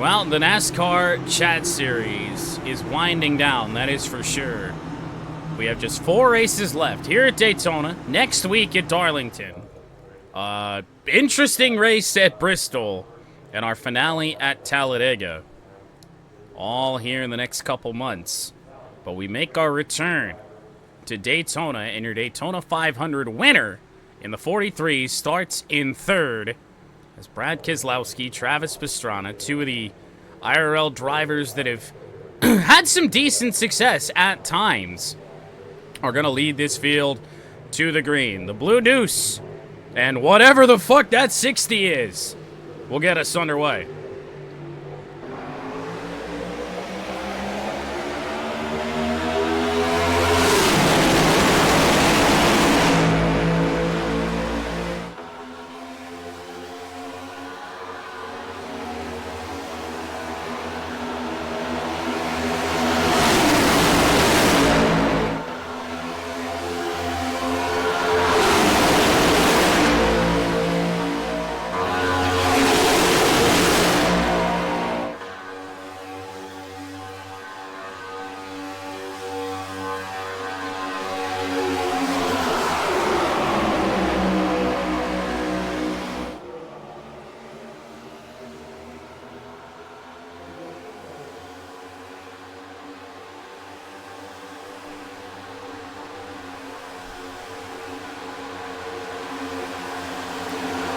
Well, the NASCAR chat series is winding down, that is for sure. We have just 4 races left here at Daytona, next week at Darlington. Interesting race at Bristol, and our finale at Talladega. All here in the next couple months. But we make our return to Daytona, and your Daytona 500 winner in the 43 starts in 3rd. As Brad Keselowski, Travis Pastrana, 2 of the IRL drivers that have had some decent success at times, are going to lead this field to the green. The Blue Deuce, and whatever the fuck that 60 is, will get us underway.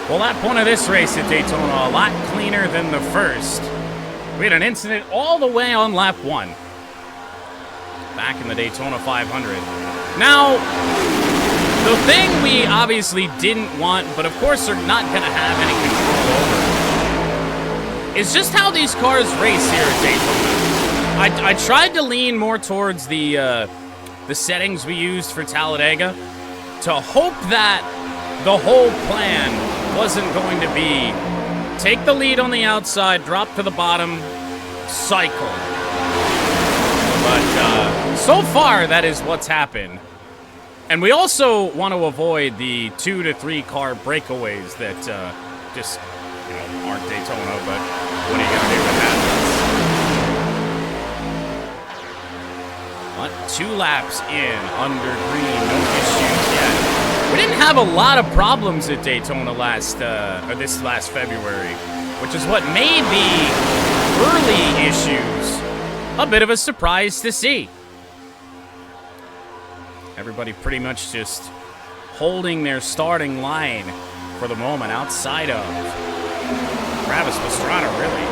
Well, that point of this race at Daytona, a lot cleaner than the first. We had an incident all the way on lap 1. Back in the Daytona 500. Now, the thing we obviously didn't want, but of course are not going to have any control over, is just how these cars race here at Daytona. I tried to lean more towards the settings we used for Talladega to hope that the whole plan wasn't going to be take the lead on the outside, drop to the bottom, cycle. But so far, that is what's happened. And we also want to avoid the 2 to 3 car breakaways that just, aren't Daytona, but what are you going to do with that? But 2 laps in, under green, no issues yet. We didn't have a lot of problems at Daytona this last February, which is what made the early issues a bit of a surprise to see. Everybody pretty much just holding their starting line for the moment outside of Travis Pastrana, really.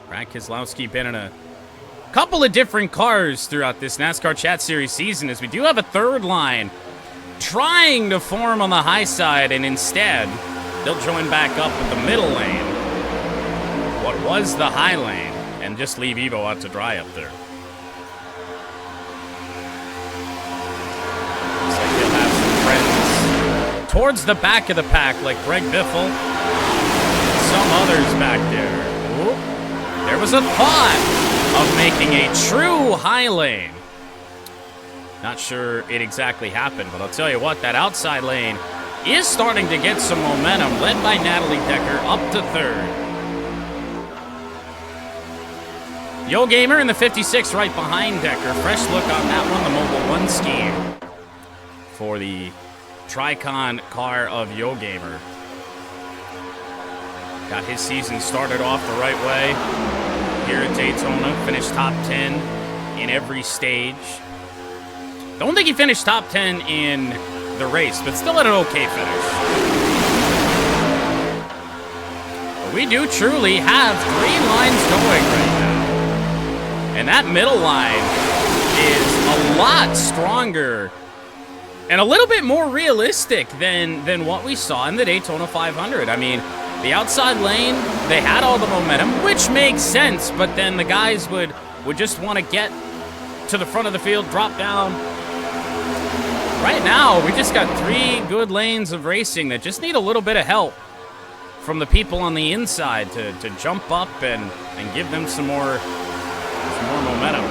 Brad Keselowski been in a couple of different cars throughout this NASCAR Chat Series season, as we do have a 3rd line trying to form on the high side, and instead they'll join back up with the middle lane, what was the high lane, and just leave Evo out to dry up there. Looks like they'll have some friends towards the back of the pack, like Greg Biffle, some others back there. Ooh, there was a thought of making a true high lane. Not sure it exactly happened, but I'll tell you what, that outside lane is starting to get some momentum, led by Natalie Decker up to 3rd. Yo Gamer in the 56 right behind Decker. Fresh look on that one, the Mobile 1 scheme for the Tricon car of Yo Gamer. Got his season started off the right way here at Daytona. Finished top 10 in every stage. Don't think he finished top 10 in the race, but still had an okay finish. But we do truly have 3 lines going right now. And that middle line is a lot stronger and a little bit more realistic than what we saw in the Daytona 500. I mean, the outside lane, they had all the momentum, which makes sense, but then the guys would just want to get to the front of the field, drop down. Right now, we just got 3 good lanes of racing that just need a little bit of help from the people on the inside to jump up and give them some more momentum.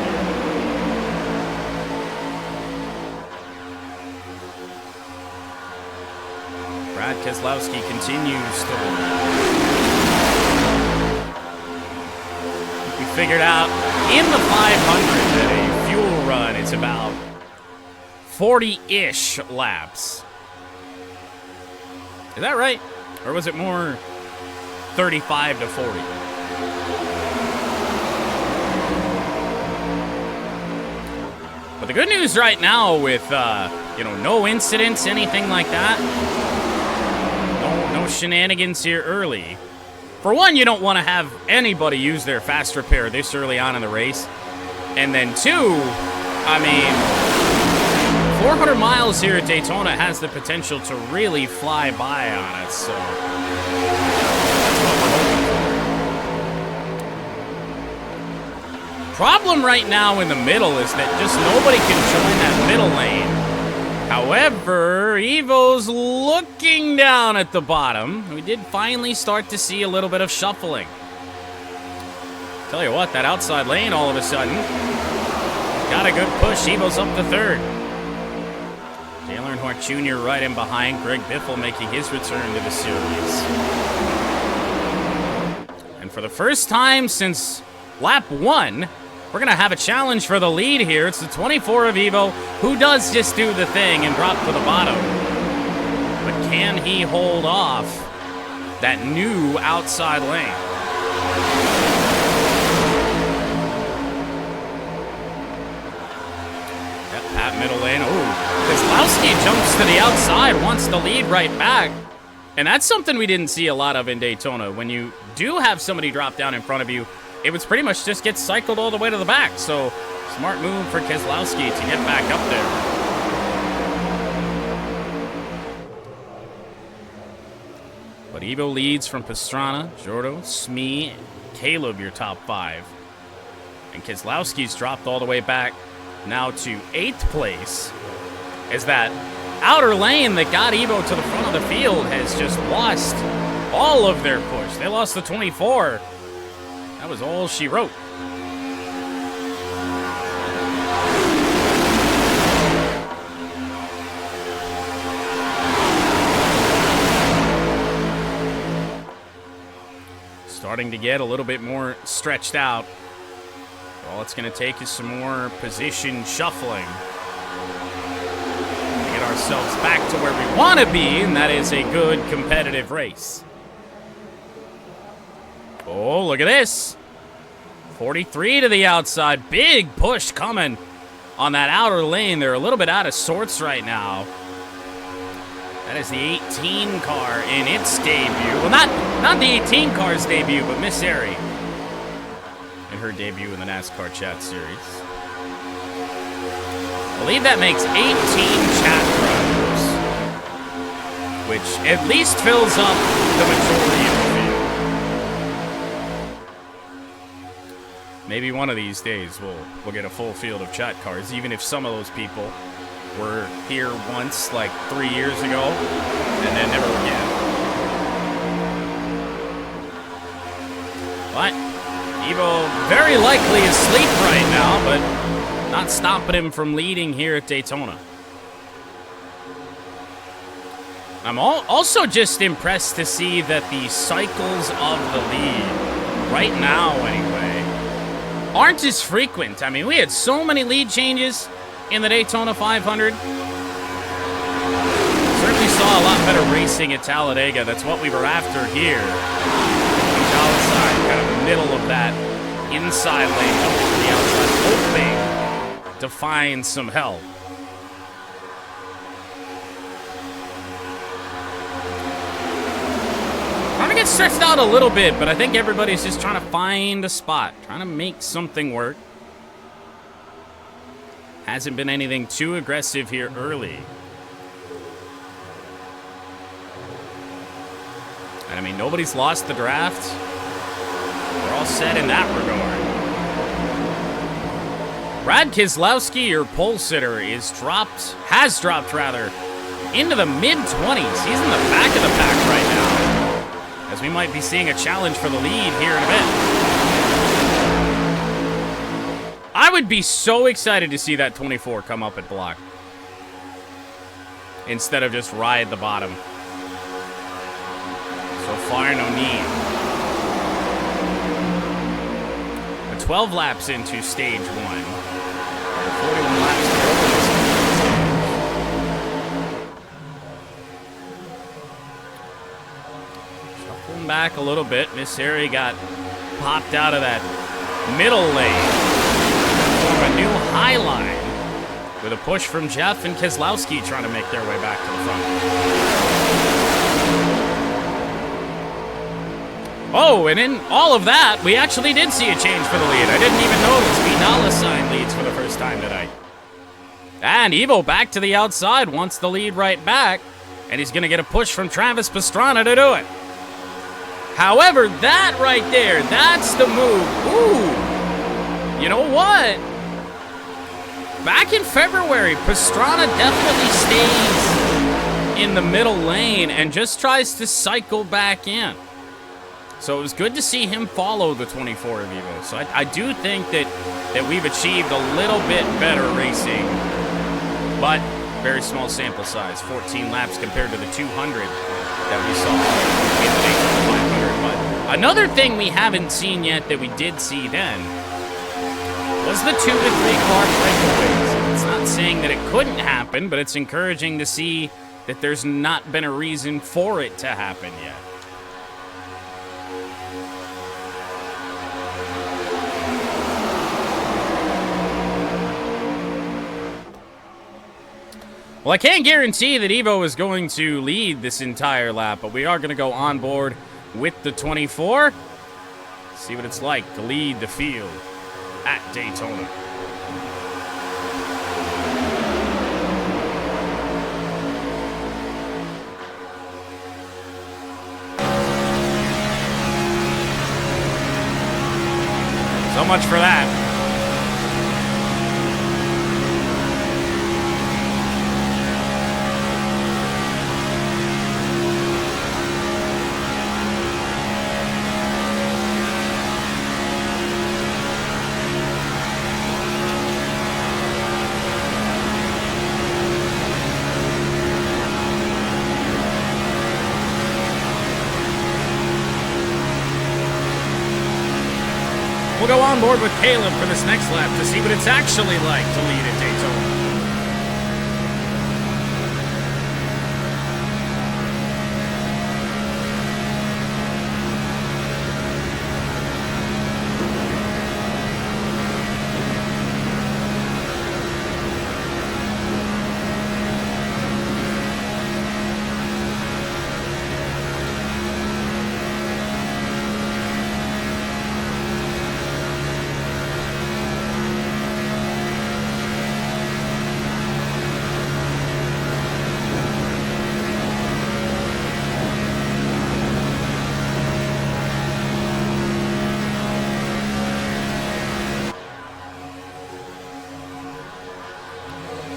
Keselowski continues to lead. We figured out in the 500 that a fuel run is about 40-ish laps. Is that right? Or was it more 35 to 40? But the good news right now with, no incidents, anything like that, no shenanigans here early. For one, you don't want to have anybody use their fast repair this early on in the race. And then two, 400 miles here at Daytona has the potential to really fly by on it, so that's what we're hoping for. Problem right now in the middle is that just nobody can join that middle lane. However, Evo's looking down at the bottom. We did finally start to see a little bit of shuffling. Tell you what, that outside lane all of a sudden got a good push. Evo's up to third. Dale Earnhardt Jr. right in behind. Greg Biffle making his return to the series. And for the first time since lap 1, we're going to have a challenge for the lead here. It's the 24 of Evo, who does just do the thing and drop to the bottom. But can he hold off that new outside lane? Yep, that middle lane. Oh, Keselowski jumps to the outside, wants the lead right back. And that's something we didn't see a lot of in Daytona. When you do have somebody drop down in front of you, it was pretty much just get cycled all the way to the back. So, smart move for Keselowski to get back up there. But Evo leads from Pastrana, Jordo, Smee, Caleb, your top 5. And Keselowski's dropped all the way back now to 8th place, as that outer lane that got Evo to the front of the field has just lost all of their push. They lost the 24. That was all she wrote. Starting to get a little bit more stretched out. All it's going to take is some more position shuffling to get ourselves back to where we want to be, and that is a good competitive race. Oh, look at this. 43 to the outside. Big push coming on that outer lane. They're a little bit out of sorts right now. That is the 18 car in its debut. Well, not the 18 car's debut, but Miss Airy in her debut in the NASCAR Chat Series. I believe that makes 18 chat drivers, which at least fills up the majority of the field. Maybe one of these days we'll get a full field of chat cars, even if some of those people were here once, like 3 years ago, and then never again. But Evo very likely asleep right now, but not stopping him from leading here at Daytona. I'm also just impressed to see that the cycles of the lead, right now anyway, aren't as frequent. I mean, we had so many lead changes in the Daytona 500. Certainly saw a lot better racing at Talladega. That's what we were after here. Outside, kind of middle of that inside lane, jumping to the outside, hoping to find some help. Trying to get stretched out a little bit, but I think everybody's just trying to find a spot, trying to make something work. Hasn't been anything too aggressive here early. And I mean, nobody's lost the draft. We're all set in that regard. Brad Keselowski, your pole sitter, has dropped into the mid-20s. He's in the back of the pack right now, as we might be seeing a challenge for the lead here in a bit. I would be so excited to see that 24 come up at block instead of just ride the bottom. So far, no need. 12 laps into stage 1. 41 laps to go in this one. Shuffling back a little bit. Miss Harry got popped out of that middle lane. Form a new high line with a push from Jeff and Keselowski trying to make their way back to the front. Oh, and in all of that, we actually did see a change for the lead. I didn't even notice. Vidal assigned leads for the first time tonight. And Evo back to the outside, wants the lead right back, and he's going to get a push from Travis Pastrana to do it. However, that right there, that's the move. Ooh, you know what? Back in February, Pastrana definitely stays in the middle lane and just tries to cycle back in. So it was good to see him follow the 24 of Evo. So I do think that we've achieved a little bit better racing, but very small sample size, 14 laps compared to the 200 that we saw in the Daytona 500. But another thing we haven't seen yet that we did see then was the 2 to 3 car breakaways. It's not saying that it couldn't happen, but it's encouraging to see that there's not been a reason for it to happen yet. Well, I can't guarantee that Evo is going to lead this entire lap, but we are going to go on board with the 24. See what it's like to lead the field at Daytona. So much for that. We'll go on board with Caleb for this next lap to see what it's actually like to lead at Daytona.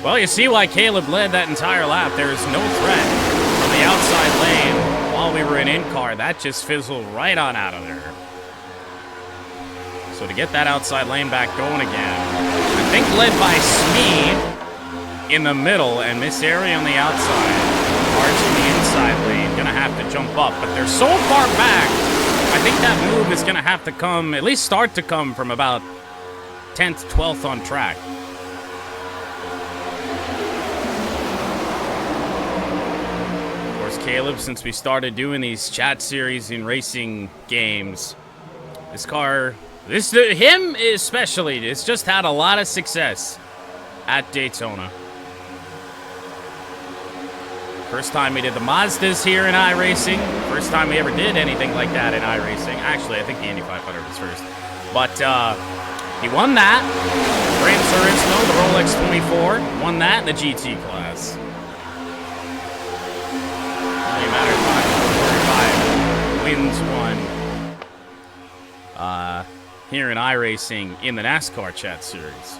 Well, you see why Caleb led that entire lap. There is no threat from the outside lane while we were in in-car. That just fizzled right on out of there. So to get that outside lane back going again, I think led by Smee in the middle and Miss Airy on the outside. Cars in the inside lane going to have to jump up, but they're so far back, I think that move is going to have to come, at least start to come from about 10th, 12th on track. Caleb, since we started doing these chat series in racing games, this car, him especially, it's just had a lot of success at Daytona. First time we did the Mazdas here in iRacing. First time we ever did anything like that in iRacing. Actually, I think the Indy 500 was first. But he won that. Gran Turismo, the Rolex 24, won that in the GT class. Wins one here in iRacing in the NASCAR chat series.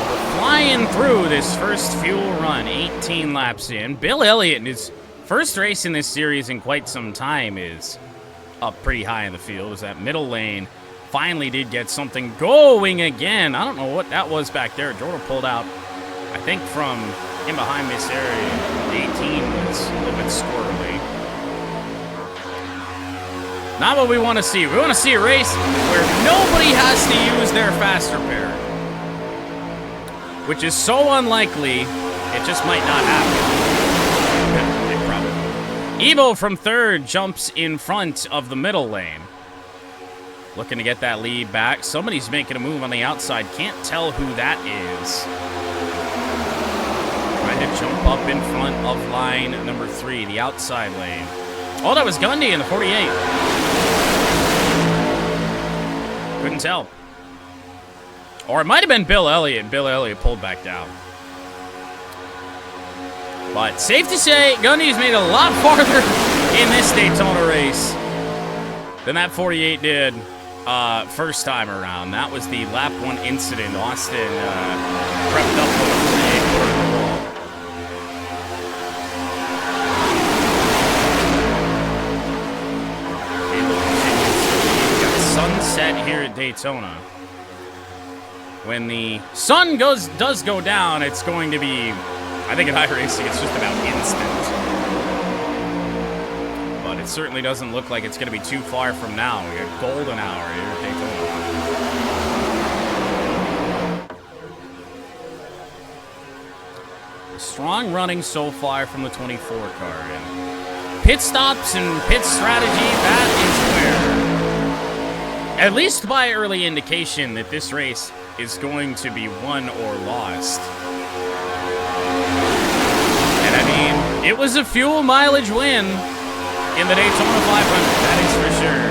We're flying through this first fuel run, 18 laps in. Bill Elliott, in his first race in this series in quite some time, is up pretty high in the field. As that middle lane finally did get something going again. I don't know what that was back there. Jordan pulled out, I think, from in behind Miss Area 18 was a little bit squirrely. Not what we want to see. We want to see a race where nobody has to use their faster pair. Which is so unlikely, it just might not happen. It probably. Evo from third jumps in front of the middle lane. Looking to get that lead back. Somebody's making a move on the outside. Can't tell who that is. Trying to jump up in front of line number 3, the outside lane. Oh, that was Gundy in the 48. Couldn't tell. Or it might have been Bill Elliott. Bill Elliott pulled back down. But safe to say, Gundy's made a lot farther in this Daytona race than that 48 did first time around. That was the lap 1 incident. Austin prepped up for the 48 quarter of the wall. Sunset here at Daytona. When the sun does go down, it's going to be, I think at iRacing, it's just about instant. But it certainly doesn't look like it's going to be too far from now. We got golden hour here at Daytona. Strong running so far from the 24 car. And pit stops and pit strategy, that is where, at least by early indication, that this race is going to be won or lost. And I mean, it was a fuel mileage win in the Daytona 500, that is for sure.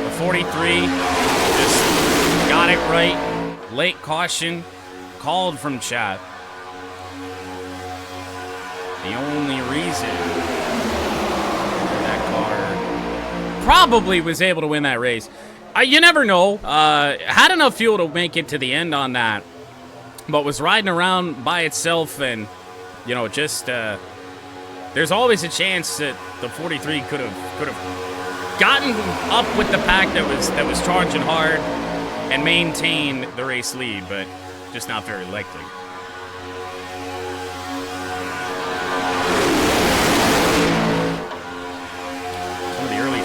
The 43 just got it right. Late caution called from chat. The only reason that car probably was able to win that race, you never know. Had enough fuel to make it to the end on that, but was riding around by itself, and you know, just there's always a chance that the 43 could have gotten up with the pack that was charging hard and maintained the race lead, but just not very likely.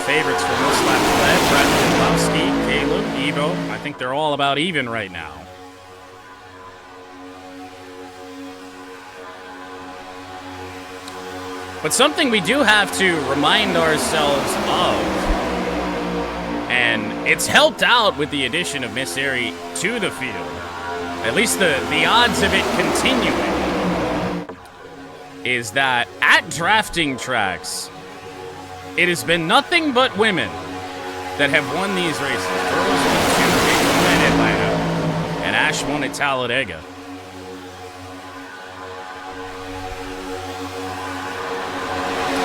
Favorites for most laps led, Brad Keselowski, Caleb, Evo. I think they're all about even right now. But something we do have to remind ourselves of, and it's helped out with the addition of Miss Airy to the field, at least the odds of it continuing, is that at drafting tracks, it has been nothing but women that have won these races. Girls won 2, Kate won at Atlanta, and Ash won at Talladega.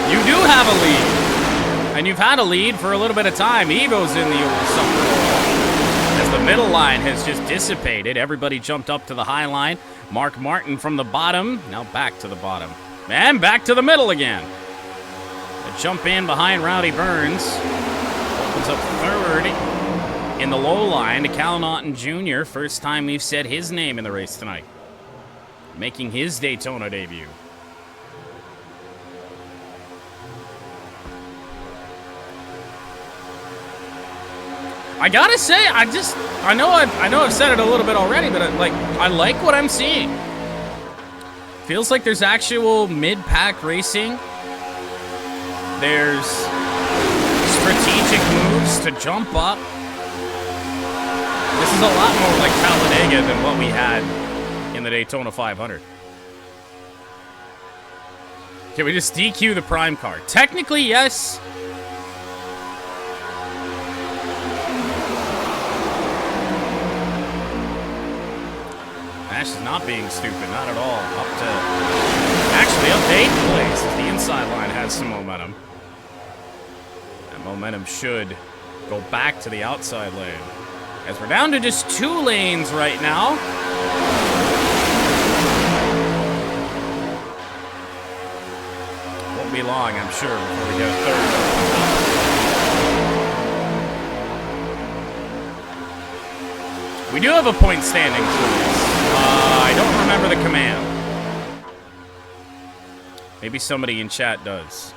You do have a lead, and you've had a lead for a little bit of time. Evo's in the old summer as the middle line has just dissipated. Everybody jumped up to the high line. Mark Martin from the bottom, now back to the bottom, and back to the middle again. Jump in behind Rowdy Burns. Opens up third in the low line to Cal Naughton Jr. First time we've said his name in the race tonight. Making his Daytona debut. I gotta say, I know I've said it a little bit already, but I like what I'm seeing. Feels like there's actual mid-pack racing. There's strategic moves to jump up. This is a lot more like Talladega than what we had in the Daytona 500. Can we just DQ the prime car? Technically, yes. Ash is not being stupid, not at all. Actually up to 8th place as the inside line has some momentum. That momentum should go back to the outside lane. As we're down to just 2 lanes right now. Won't be long, I'm sure, before we get a third. We do have a point standing for this. I don't remember the command. Maybe somebody in chat does.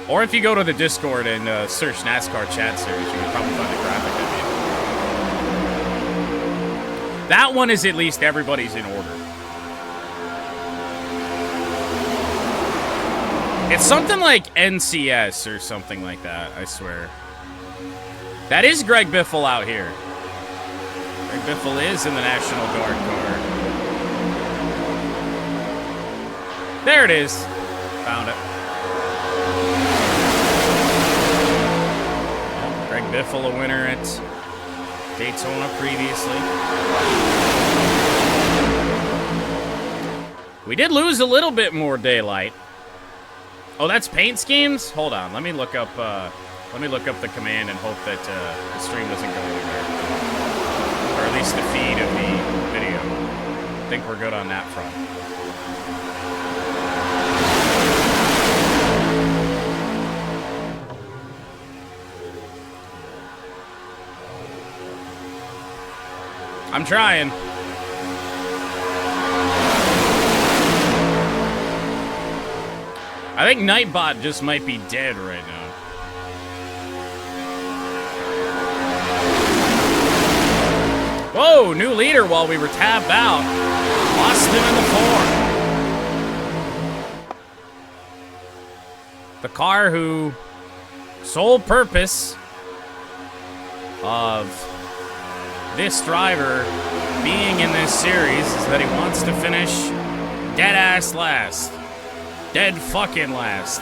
Or if you go to the Discord and search NASCAR chat series, you can probably find the graphic I mean. That one is at least everybody's in order. It's something like NCS or something like that, I swear. That is Greg Biffle out here. Greg Biffle is in the National Guard car. There it is. Found it. Well, Greg Biffle, a winner at Daytona previously. We did lose a little bit more daylight. Oh, that's paint schemes? Hold on, let me look up the command and hope that the stream doesn't go anywhere. Or at least the feed of the video. I think we're good on that front. I'm trying. I think Nightbot just might be dead right now. Whoa, new leader while we were tabbed out. Lost him in the four. The car who sole purpose of this driver being in this series is that he wants to finish dead ass last. Dead fucking last.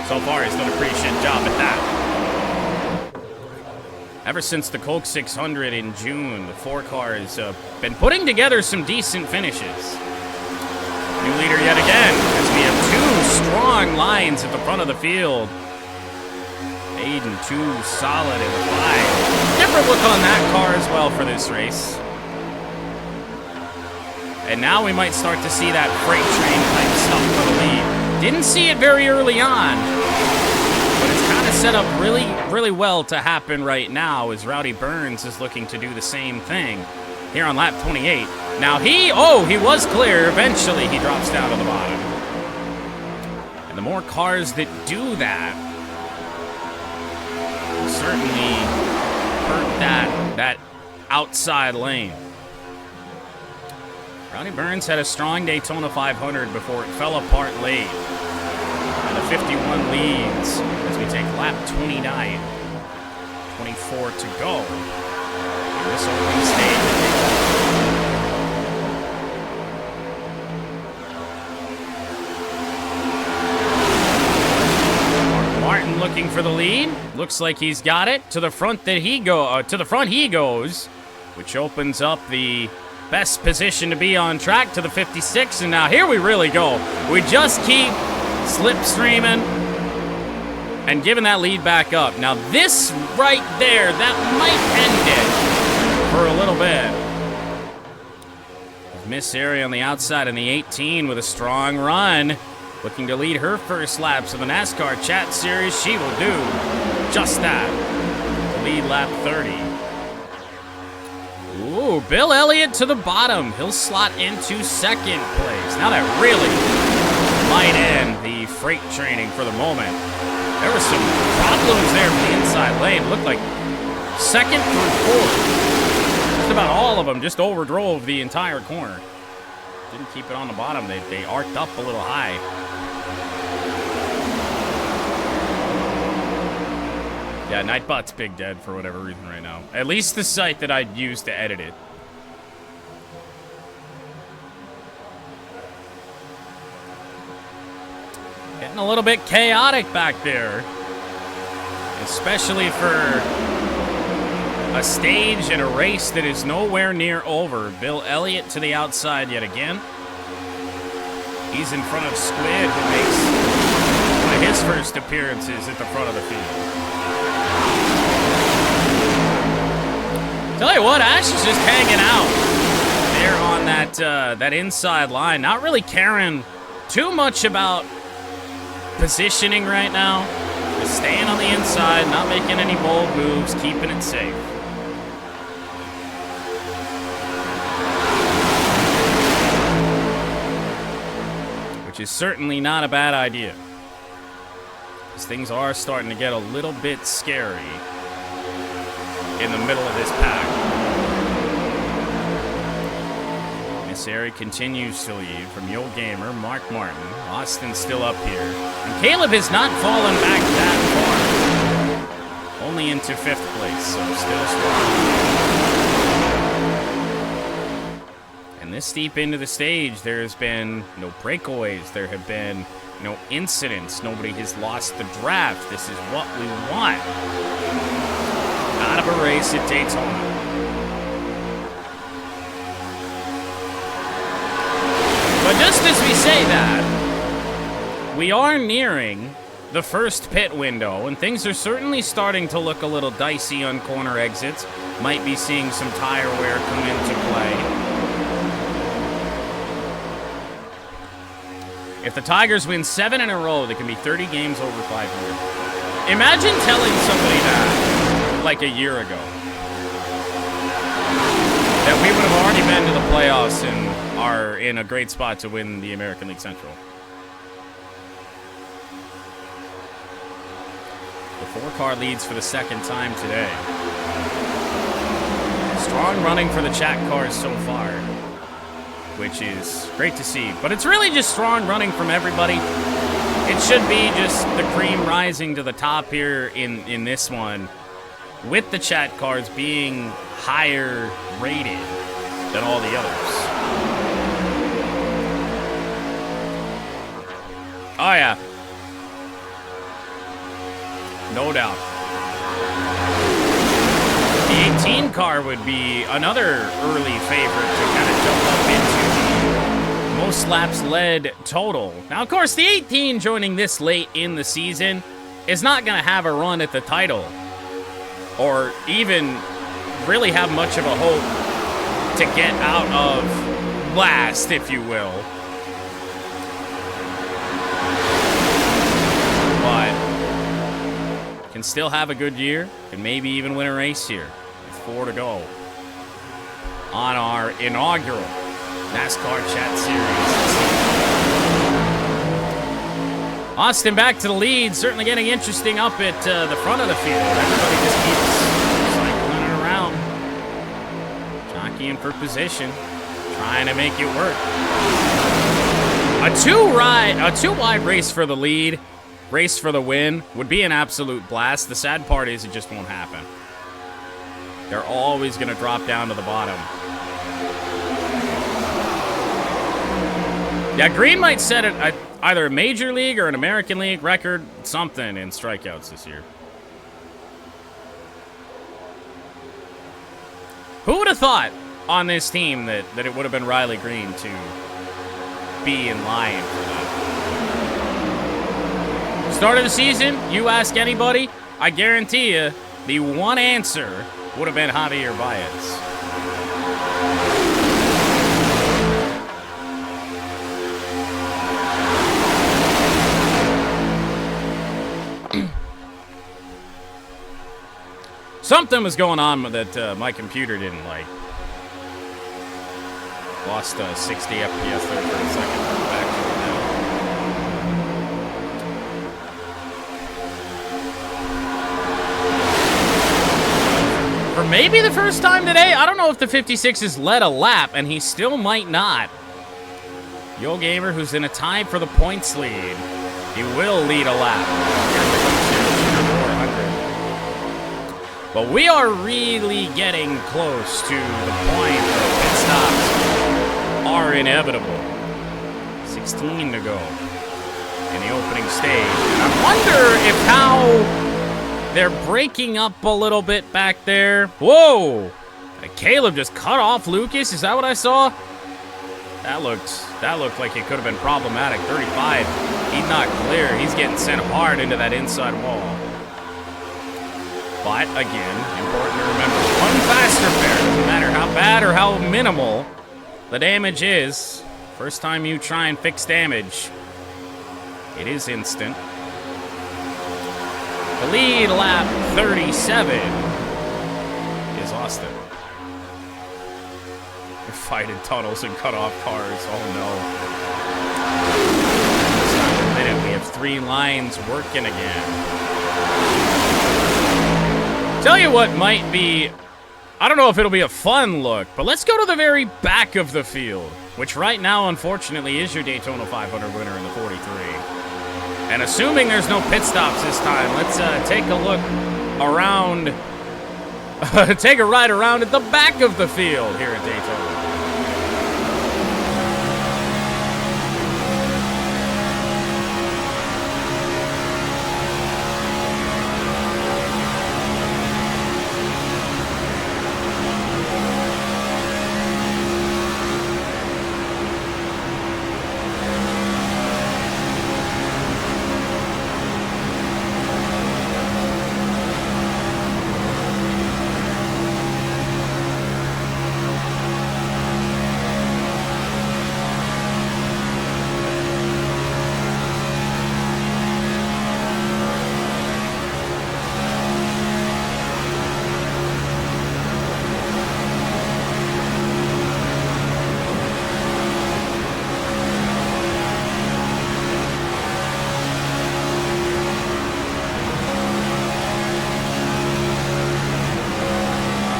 So far, he's done a pretty shit job at that. Ever since the Coke 600 in June, the 4 car has been putting together some decent finishes. New leader yet again, as we have 2 strong lines at the front of the field. Aiden, 2 solid in the 5. Different look on that car as well for this race. And now we might start to see that freight train type stuff for the lead. Didn't see it very early on, but it's kind of set up really, really well to happen right now as Rowdy Burns is looking to do the same thing here on lap 28. Now he was clear. Eventually he drops down to the bottom. And the more cars that do that will certainly hurt that outside lane. Rowdy Burns had a strong Daytona 500 before it fell apart late. And the 51 leads as we take lap 29. 24 to go in this opening stage. Martin looking for the lead. Looks like he's got it. To the front he goes, which opens up the best position to be on track to the 56, and now here we really go. We just keep slipstreaming and giving that lead back up. Now this right there, that might end it for a little bit. Miss Ari on the outside in the 18 with a strong run. Looking to lead her first laps of the NASCAR Chat Series. She will do just that. Lead lap 30. Ooh, Bill Elliott to the bottom. He'll slot into second place. Now that really might end the freight training for the moment. There were some problems there from the inside lane. It looked like second through fourth. Just about all of them just overdrove the entire corner. Didn't keep it on the bottom. They arced up a little high. Yeah, Nightbot's big dead for whatever reason right now. At least the site that I'd use to edit it. Getting a little bit chaotic back there. Especially for a stage and a race that is nowhere near over. Bill Elliott to the outside yet again. He's in front of Squid, who makes one of his first appearances at the front of the field. Tell you what, Ash is just hanging out there on that inside line. Not really caring too much about positioning right now. Just staying on the inside, not making any bold moves, keeping it safe. which is certainly not a bad idea. Because things are starting to get a little bit scary in the middle of this pack. Miss Airy continues to lead from Yo Gamer, Mark Martin. Austin still up here. And Caleb has not fallen back that far. Only into 5th place, so still strong. And this deep into the stage, there has been no breakaways. There have been no incidents. Nobody has lost the draft. This is what we want out of a race at Daytona. But just as we say that, we are nearing the first pit window, and things are certainly starting to look a little dicey on corner exits. Might be seeing some tire wear come into play. If the Tigers win 7 in a row, they can be 30 games over 500. Imagine telling somebody that like a year ago. That we would have already been to the playoffs and are in a great spot to win the American League Central. The 4-car leads for the second time today. Strong running for the chat cars so far, which is great to see. But it's really just strong running from everybody. It should be just the cream rising to the top here in this one, with the chat cars being higher rated than all the others. Oh yeah. No doubt. The 18 car would be another early favorite to kind of jump up into the most laps led total. Now, of course, the 18 joining this late in the season is not going to have a run at the title, or even really have much of a hope to get out of last, if you will. But can still have a good year, and maybe even win a race here with 4 to go on our inaugural NASCAR Chat Series. Austin back to the lead, certainly getting interesting up at the front of the field. Everybody just keeps cycling it around, jockeying for position, trying to make it work. A two-wide race for the lead, race for the win would be an absolute blast. The sad part is it just won't happen. They're always going to drop down to the bottom. Yeah, Green might set it either a Major League or an American League record, something in strikeouts this year. Who would have thought on this team that it would have been Riley Green to be in line for that? Start of the season, you ask anybody, I guarantee you the one answer would have been Javier Baez. Something was going on that my computer didn't like. Lost 60 FPS there for a second. Back to it now. For maybe the first time today, I don't know if the 56 has led a lap, and he still might not. Yo Gamer, who's in a tie for the points lead, he will lead a lap. But we are really getting close to the point where pit stops are inevitable. 16 to go in the opening stage. And I wonder if how they're breaking up a little bit back there. Whoa! Caleb just cut off Lucas. Is that what I saw? That looked like it could have been problematic. 35. He's not clear. He's getting sent hard into that inside wall. But, again, important to remember, one faster pair, doesn't matter how bad or how minimal the damage is. First time you try and fix damage, it is instant. The lead, lap 37, is Austin. They're fighting tunnels and cut off cars, oh no. if 3 lines working again. Tell you what might be, I don't know if it'll be a fun look, but let's go to the very back of the field, which right now, unfortunately, is your Daytona 500 winner in the 43. And assuming there's no pit stops this time, let's take a look around, take a ride around at the back of the field here at Daytona.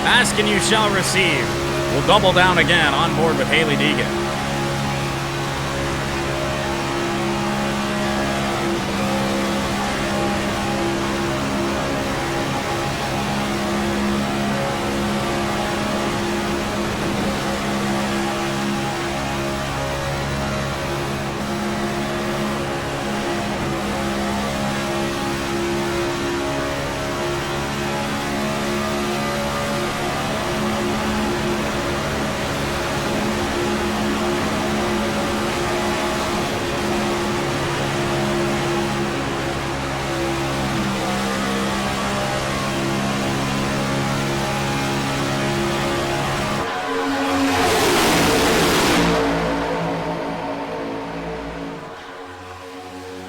Ask and you shall receive. We'll double down again on board with Haley Deegan.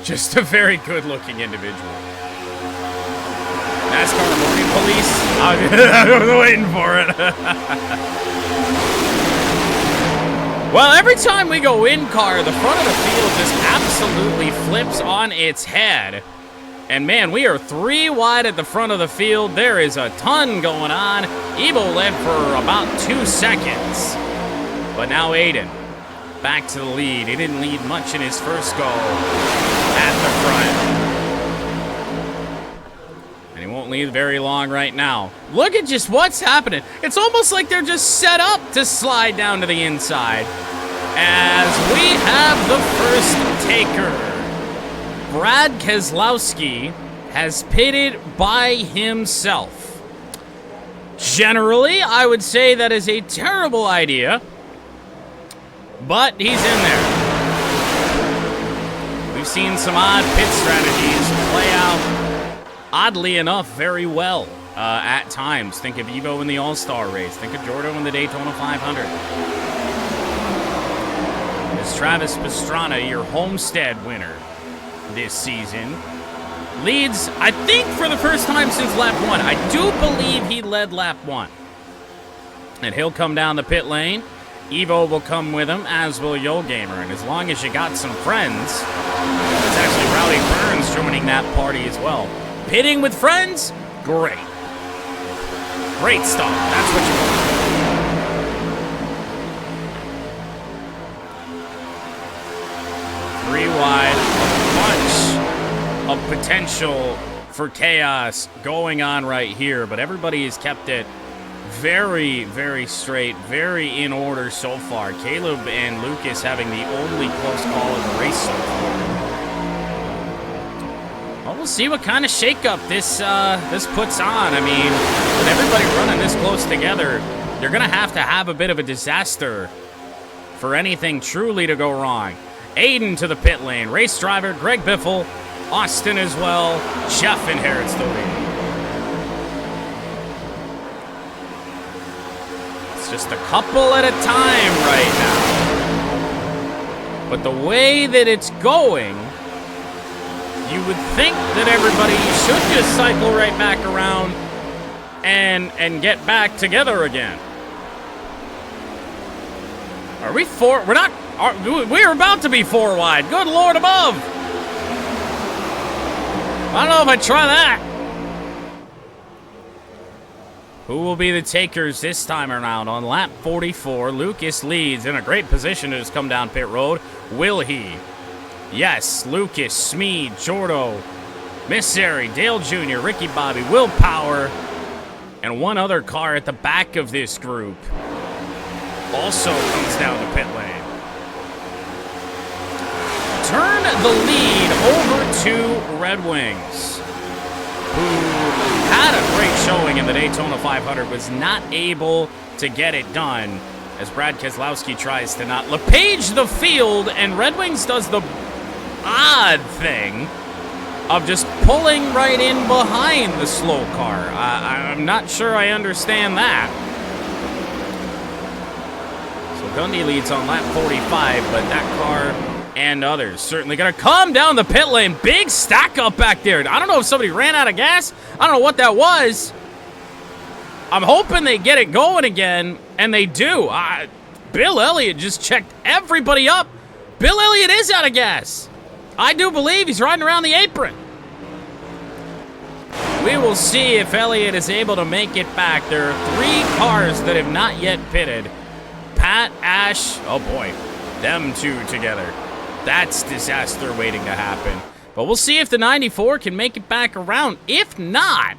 Just a very good-looking individual. NASCAR morning police. I was waiting for it. Well, every time we go in-car, the front of the field just absolutely flips on its head. And man, we are 3 wide at the front of the field. There is a ton going on. Evo led for about 2 seconds. But now Aiden, back to the lead. He didn't lead much in his first go at the front. And he won't lead very long right now. Look at just what's happening. It's almost like they're just set up to slide down to the inside. As we have the first taker. Brad Keselowski has pitted by himself. Generally, I would say that is a terrible idea. But he's in there. We've seen some odd pit strategies play out, oddly enough, very well at times. Think of Evo in the All-Star race. Think of Jordan in the Daytona 500. It's Travis Pastrana, your Homestead winner this season. Leads, I think, for the first time since lap 1. I do believe he led lap 1. And he'll come down the pit lane. Evo will come with him, as will Yo Gamer. And as long as you got some friends, it's actually Rowdy Burns joining that party as well. Pitting with friends? Great. Great stuff. That's what you want. 3 wide, a bunch of potential for chaos going on right here, but everybody has kept it very, very straight, very in order so far. Caleb and Lucas having the only close call of the race so far. Well, we'll see what kind of shakeup this puts on. I mean, with everybody running this close together, you're going to have a bit of a disaster for anything truly to go wrong. Aiden to the pit lane. Race driver Greg Biffle. Austin as well. Jeff inherits the lead. Just a couple at a time right now. But the way that it's going, you would think that everybody should just cycle right back around and get back together again. Are we 4? We're not. We're about to be 4 wide. Good Lord above. I don't know if I'd try that. Who will be the takers this time around? On lap 44, Lucas leads in a great position to just come down pit road. Will he? Yes, Lucas, Smeed, Jordo, Missary, Dale Jr., Ricky Bobby, Will Power, and one other car at the back of this group also comes down the pit lane. Turn the lead over to Red Wings, who had a great showing in the Daytona 500, was not able to get it done as Brad Keselowski tries to not LePage the field, and Red Wings does the odd thing of just pulling right in behind the slow car. I'm not sure I understand that. So Gundy leads on lap 45, but that car and others certainly gonna come down the pit lane. Big stack up back there. I don't know if somebody ran out of gas. I don't know what that was. I'm hoping they get it going again, and they do. Bill Elliott just checked everybody up. Bill Elliott is out of gas. I do believe he's riding around the apron. We will see if Elliott is able to make it back. There are 3 cars that have not yet pitted. Pat, Ash, oh boy, them two together. That's disaster waiting to happen. But we'll see if the 94 can make it back around. If not,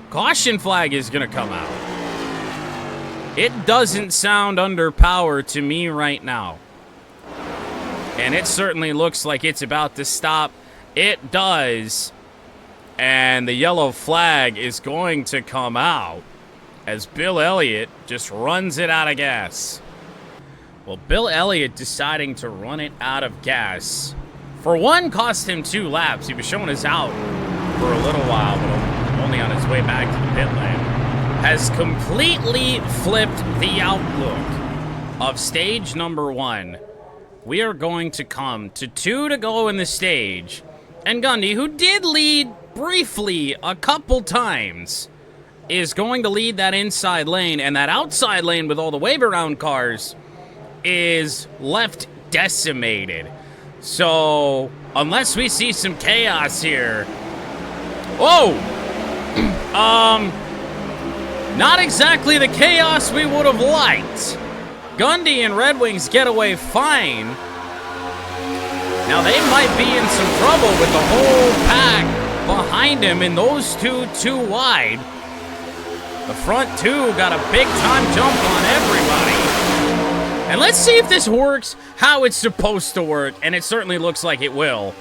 caution flag is going to come out. It doesn't sound underpowered to me right now. And it certainly looks like it's about to stop. It does. And the yellow flag is going to come out as Bill Elliott just runs it out of gas. Well, Bill Elliott deciding to run it out of gas, for one, cost him 2 laps. He was showing us out for a little while, but only on his way back to the pit lane. Has completely flipped the outlook of stage number 1. We are going to come to 2 to go in the stage. And Gundy, who did lead briefly a couple times, is going to lead that inside lane. And that outside lane with all the wave around cars is left decimated. So, unless we see some chaos here. Whoa! Not exactly the chaos we would have liked. Gundy and Red Wings get away fine. Now they might be in some trouble with the whole pack behind him, and those two too wide. The front 2 got a big time jump on everybody. And let's see if this works how it's supposed to work, and it certainly looks like it will.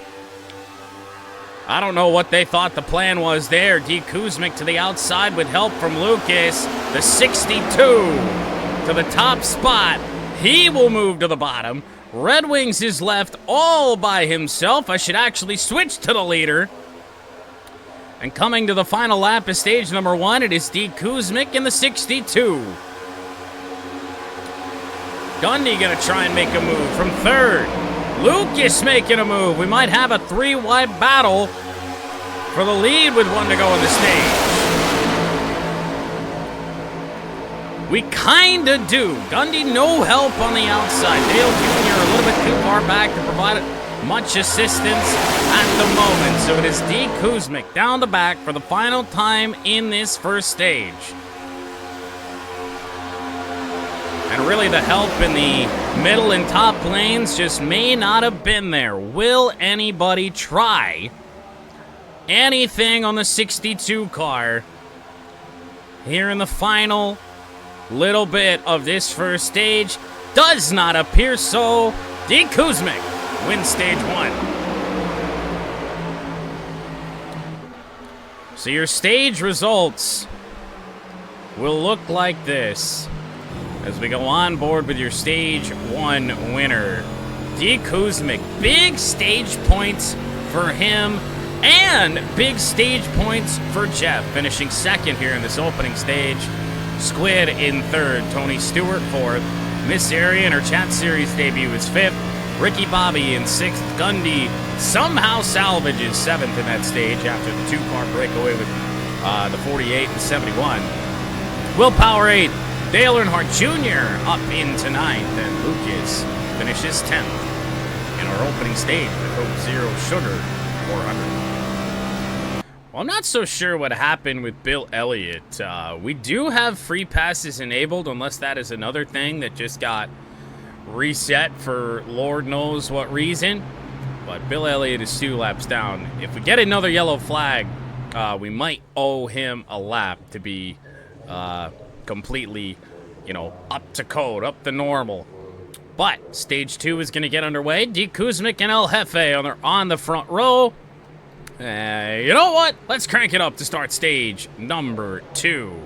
I don't know what they thought the plan was there. D. Kuzmic to the outside with help from Lucas. The 62 to the top spot. He will move to the bottom. Red Wings is left all by himself. I should actually switch to the leader. And coming to the final lap of stage number 1, it is D. Kuzmic in the 62. Gundy gonna try and make a move from 3rd. Lucas making a move. We might have a 3-wide battle for the lead with 1 to go on the stage. We kinda do. Gundy no help on the outside. Dale Jr. a little bit too far back to provide much assistance at the moment. So it is D. Kuzmic down the back for the final time in this first stage. And really the help in the middle and top lanes just may not have been there. Will anybody try anything on the 62 car here in the final little bit of this first stage? Does not appear so. D. Kuzmic wins stage 1. So your stage results will look like this as we go on board with your stage 1 winner. D. Kuzmic, big stage points for him and big stage points for Jeff, finishing 2nd here in this opening stage. Squid in 3rd, Tony Stewart 4th, Miss Area in her Chat Series debut is 5th, Ricky Bobby in 6th, Gundy somehow salvages 7th in that stage after the 2-car breakaway with the 48 and 71. Will Power 8th, Dale Earnhardt Jr. up into 9th, and Lucas finishes 10th in our opening stage with Coke Zero Sugar 400. Well, I'm not so sure what happened with Bill Elliott. We do have free passes enabled, unless that is another thing that just got reset for Lord knows what reason. But Bill Elliott is 2 laps down. If we get another yellow flag, we might owe him a lap to be completely, you know, up to code, up to normal. But stage 2 is going to get underway. D. Kuzmic and El Jefe on the front row. You know what? Let's crank it up to start stage number 2.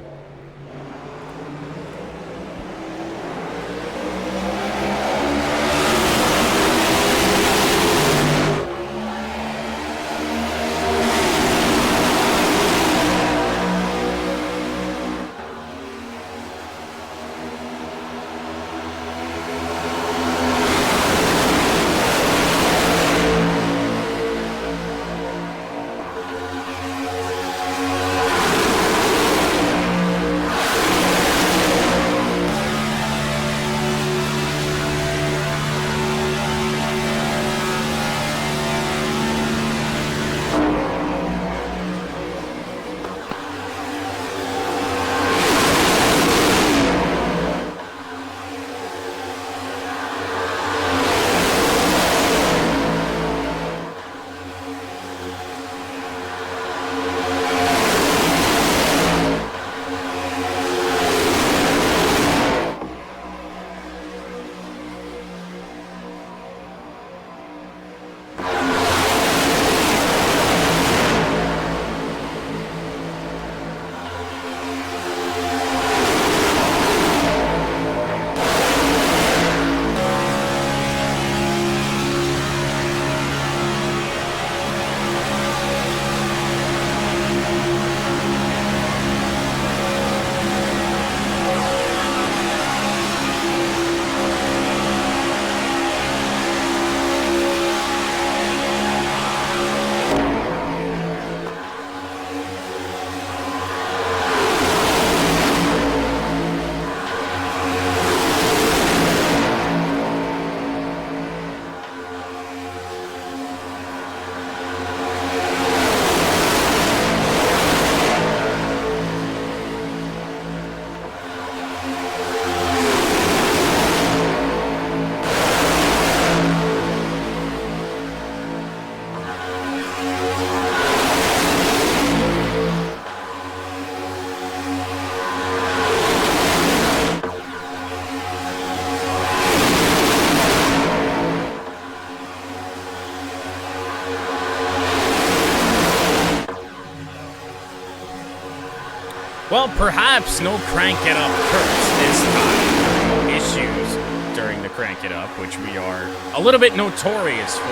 Well, perhaps no crank it up curse this time. No issues during the crank it up, which we are a little bit notorious for.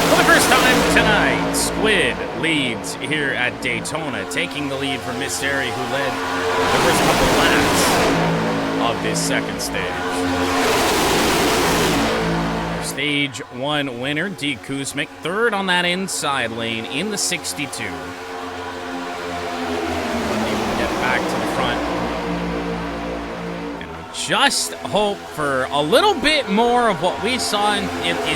For the first time tonight, Squid leads here at Daytona, taking the lead from Miss Airy, who led the first couple laps of this second stage. Stage 1 winner, D. Kuzmic, third on that inside lane in the 62. Back to the front. And we just hope for a little bit more of what we saw in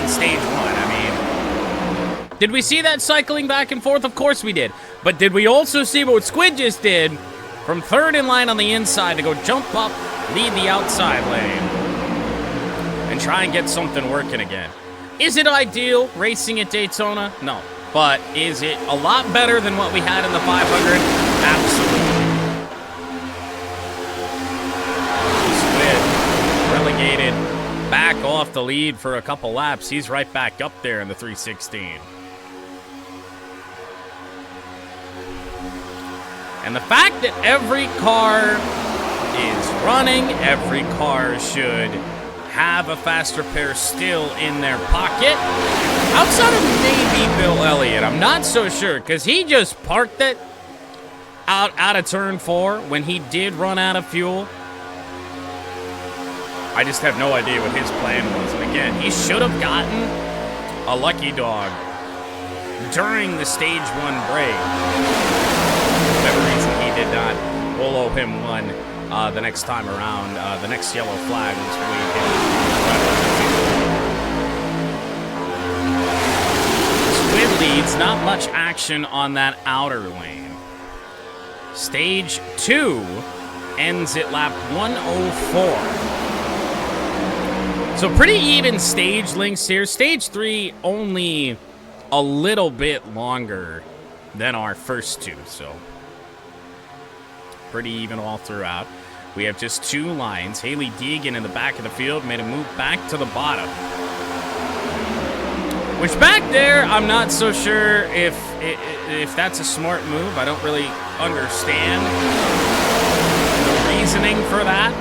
stage 1. I mean, did we see that cycling back and forth? Of course we did. But did we also see what Squid just did from third in line on the inside to go jump up, lead the outside lane, and try and get something working again? Is it ideal racing at Daytona? No. But is it a lot better than what we had in the 500? Absolutely. Relegated back off the lead for a couple laps. He's right back up there in the 316. And the fact that every car is running, every car should have a faster pair still in their pocket. Outside of maybe Bill Elliott, I'm not so sure, because he just parked it out of turn 4 when he did run out of fuel. I just have no idea what his plan was. And again, he should have gotten a lucky dog during the stage 1 break. For whatever reason, he did not. We'll owe him one the next time around. The next yellow flag was waved. Squid leads, not much action on that outer lane. Stage 2 ends at lap 104. So pretty even stage lengths here. Stage 3 only a little bit longer than our first two, so pretty even all throughout. We have just 2 lines. Haley Deegan in the back of the field made a move back to the bottom. Which back there, I'm not so sure if that's a smart move. I don't really understand the reasoning for that.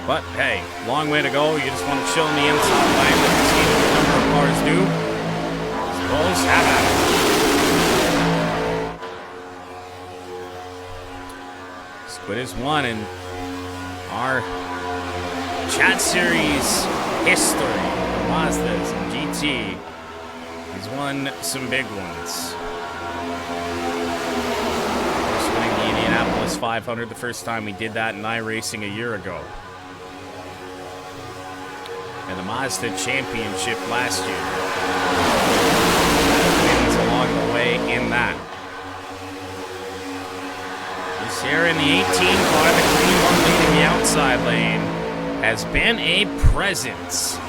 But hey, long way to go. You just want to chill in the inside lane. Let's see what a number of cars do. Bulls have at it. Squid is one in our chat series history. Mazdas and GT. He's won some big ones. First winning the Indianapolis 500 the first time we did that in iRacing a year ago. And the Mazda Championship last year. Wins along the way in that. This here in the 18 car, the clean one leading the outside lane, has been a presence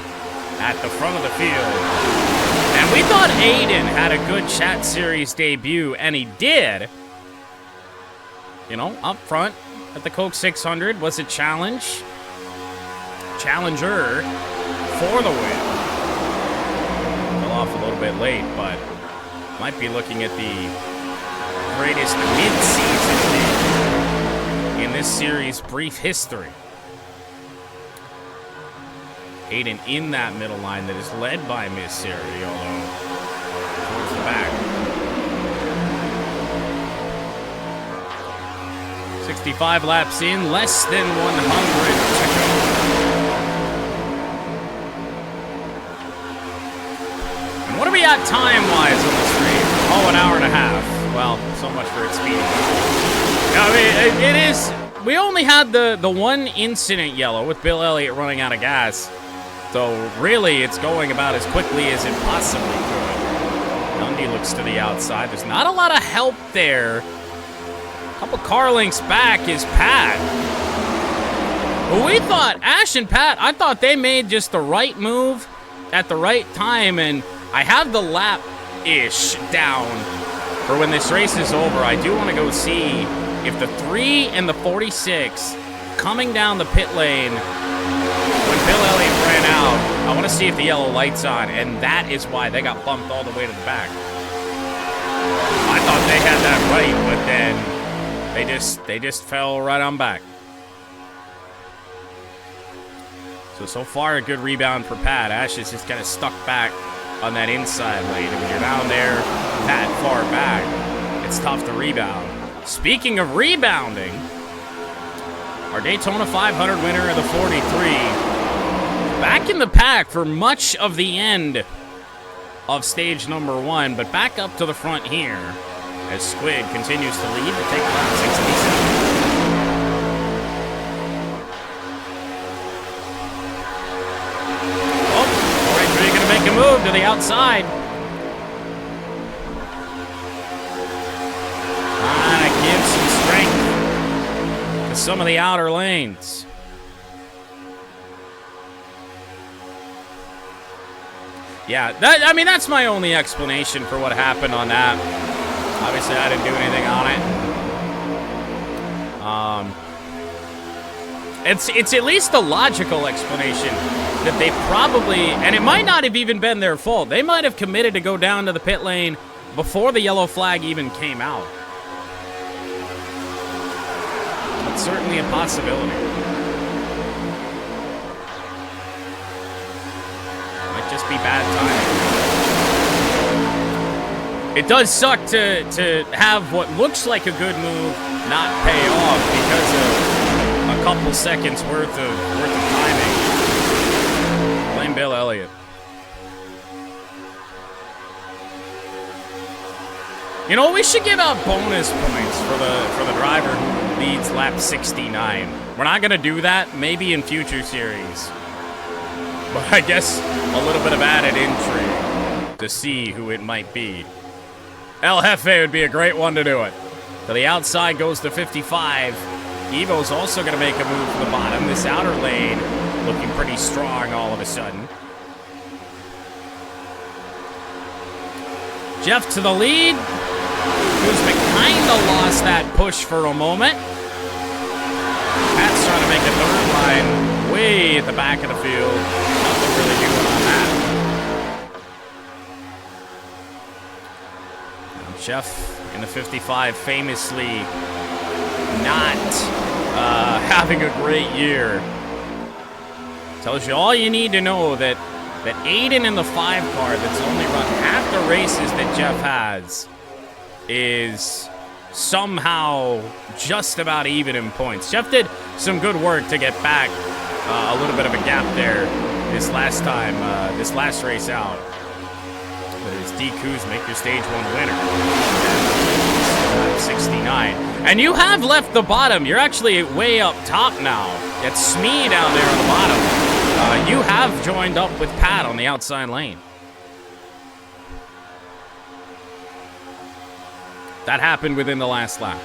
at the front of the field. And we thought Aiden had a good chat series debut, and he did. You know, up front at the Coke 600 was a challenger for the win. Fell off a little bit late, but might be looking at the greatest mid-season win in this series' brief history. Aiden in that middle line that is led by Miss Siri, although towards the back. 65 laps in, less than 100 to go. And what are we at time-wise on the stream? Oh, an hour and a half. Well, so much for its speed. I mean, it is... We only had the one incident yellow with Bill Elliott running out of gas. So, really, it's going about as quickly as it possibly could. Dundee looks to the outside. There's not a lot of help there. A couple car lengths back is Pat. But we thought, Ash and Pat, I thought they made just the right move at the right time. And I have the lap-ish down for when this race is over. I do want to go see if the 3 and the 46 coming down the pit lane when Bill Elliott ran out, I want to see if the yellow light's on, and that is why they got bumped all the way to the back. I thought they had that right, but then they just fell right on back. So far a good rebound for Pat. Ash is just kind of stuck back on that inside lane, and when you're down there that far back, it's tough to rebound. Speaking of rebounding, our Daytona 500 winner of the 43, back in the pack for much of the end of stage number 1, but back up to the front here as Squid continues to lead to take lap 67. Oh, 43 going to make a move to the outside. Trying to give some strength to some of the outer lanes. Yeah, that's my only explanation for what happened on that. Obviously, I didn't do anything on it. It's at least a logical explanation that they probably, and it might not have even been their fault. They might have committed to go down to the pit lane before the yellow flag even came out. It's certainly a possibility. Just be bad timing. It does suck to have what looks like a good move not pay off because of a couple seconds worth of timing. Blame Bill Elliott. You know, we should give out bonus points for the driver who leads lap 69. We're not gonna do that. Maybe in future series. But I guess a little bit of added intrigue. to see who it might be. El Jefe would be a great one to do it. To the outside goes the 55. Evo's also going to make a move to the bottom. This outer lane looking pretty strong all of a sudden. Jeff to the lead. Kuzmic kind of lost that push for a moment. Pat's trying to make a third line way at the back of the field. Nothing really doing on that. And Jeff in the 55 famously not having a great year. Tells you all you need to know that Aiden in the 5 car that's only run half the races that Jeff has is somehow just about even in points. Jeff did some good work to get back a little bit of a gap there this last time, this last race out. But it's D. Kuzmic, your stage 1 winner. 69. And you have left the bottom. You're actually way up top now. It's Smee down there on the bottom. You have joined up with Pat on the outside lane. That happened within the last lap.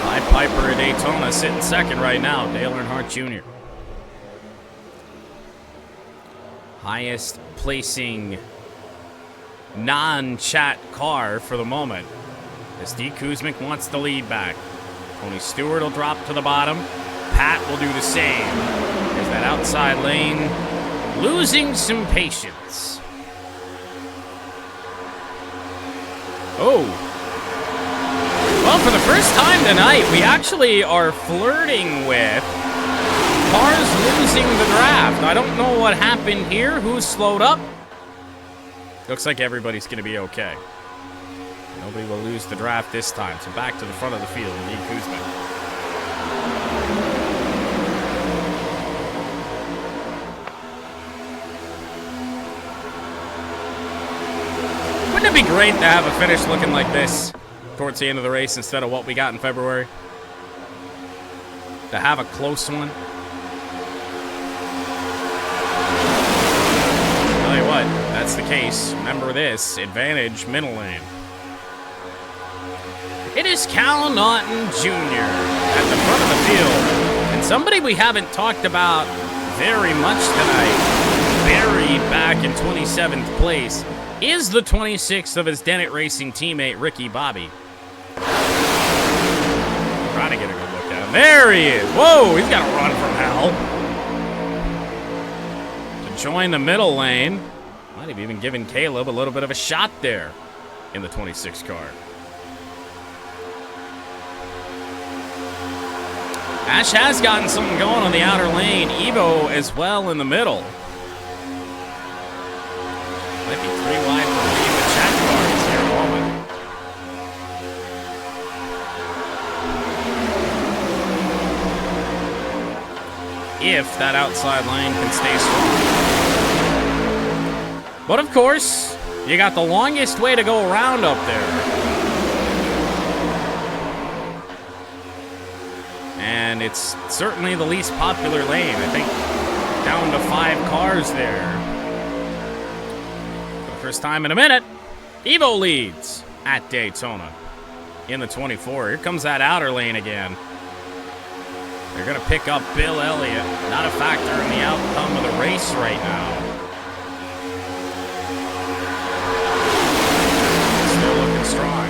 Pied Piper at Daytona sitting second right now, Dale Earnhardt Jr. Highest placing non-chat car for the moment. As D. Kuzmic wants the lead back. Tony Stewart will drop to the bottom. Pat will do the same. There's that outside lane losing some patience. Oh. Well, for the first time tonight, we actually are flirting with cars losing the draft. I don't know what happened here. Who slowed up? Looks like everybody's going to be okay. Nobody will lose the draft this time. So back to the front of the field, D. Kuzmic. Wouldn't it be great to have a finish looking like this towards the end of the race instead of what we got in February? To have a close one. Tell you what, that's the case. Remember this, advantage middle lane. It is Cal Naughton Jr. at the front of the field. And somebody we haven't talked about very much tonight, buried back in 27th place, is the 26th of his Dennett Racing teammate, Ricky Bobby. Trying to get a good look at him. There he is. Whoa, he's got a run from hell. To join the middle lane. Might have even given Caleb a little bit of a shot there in the 26 car. Ash has gotten something going on the outer lane. Evo as well in the middle. Might be 3 wide for me with chat cards here in a moment. If that outside lane can stay strong. But of course, you got the longest way to go around up there. And it's certainly the least popular lane. I think down to 5 cars there. For the first time in a minute, Evo leads at Daytona in the 24. Here comes that outer lane again. They're going to pick up Bill Elliott. Not a factor in the outcome of the race right now. Still looking strong.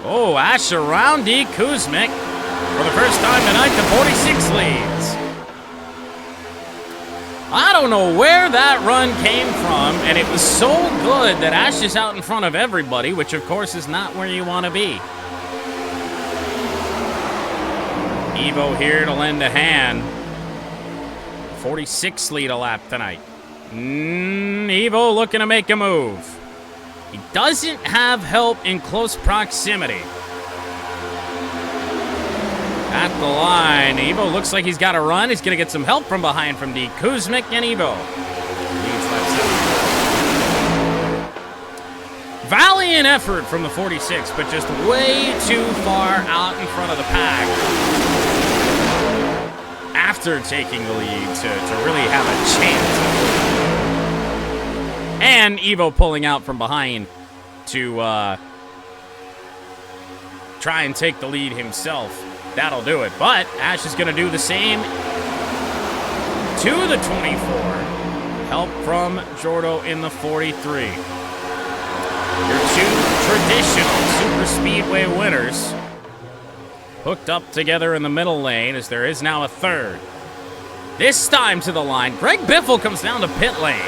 Oh, Ash around D. Kuzmic. For the first time tonight, the 46 leads. I don't know where that run came from, and it was so good that Ash is out in front of everybody, which of course is not where you want to be. Evo here to lend a hand. 46 lead a lap tonight. Evo looking to make a move. He doesn't have help in close proximity. At the line, Evo looks like he's got a run. He's going to get some help from behind from D. Kuzmic and Evo. Valiant effort from the 46, but just way too far out in front of the pack after taking the lead to really have a chance. And Evo pulling out from behind to try and take the lead himself. That'll do it. But Ash is going to do the same to the 24. Help from Jordo in the 43. Your two traditional super speedway winners hooked up together in the middle lane as there is now a third. This time to the line. Greg Biffle comes down to pit lane.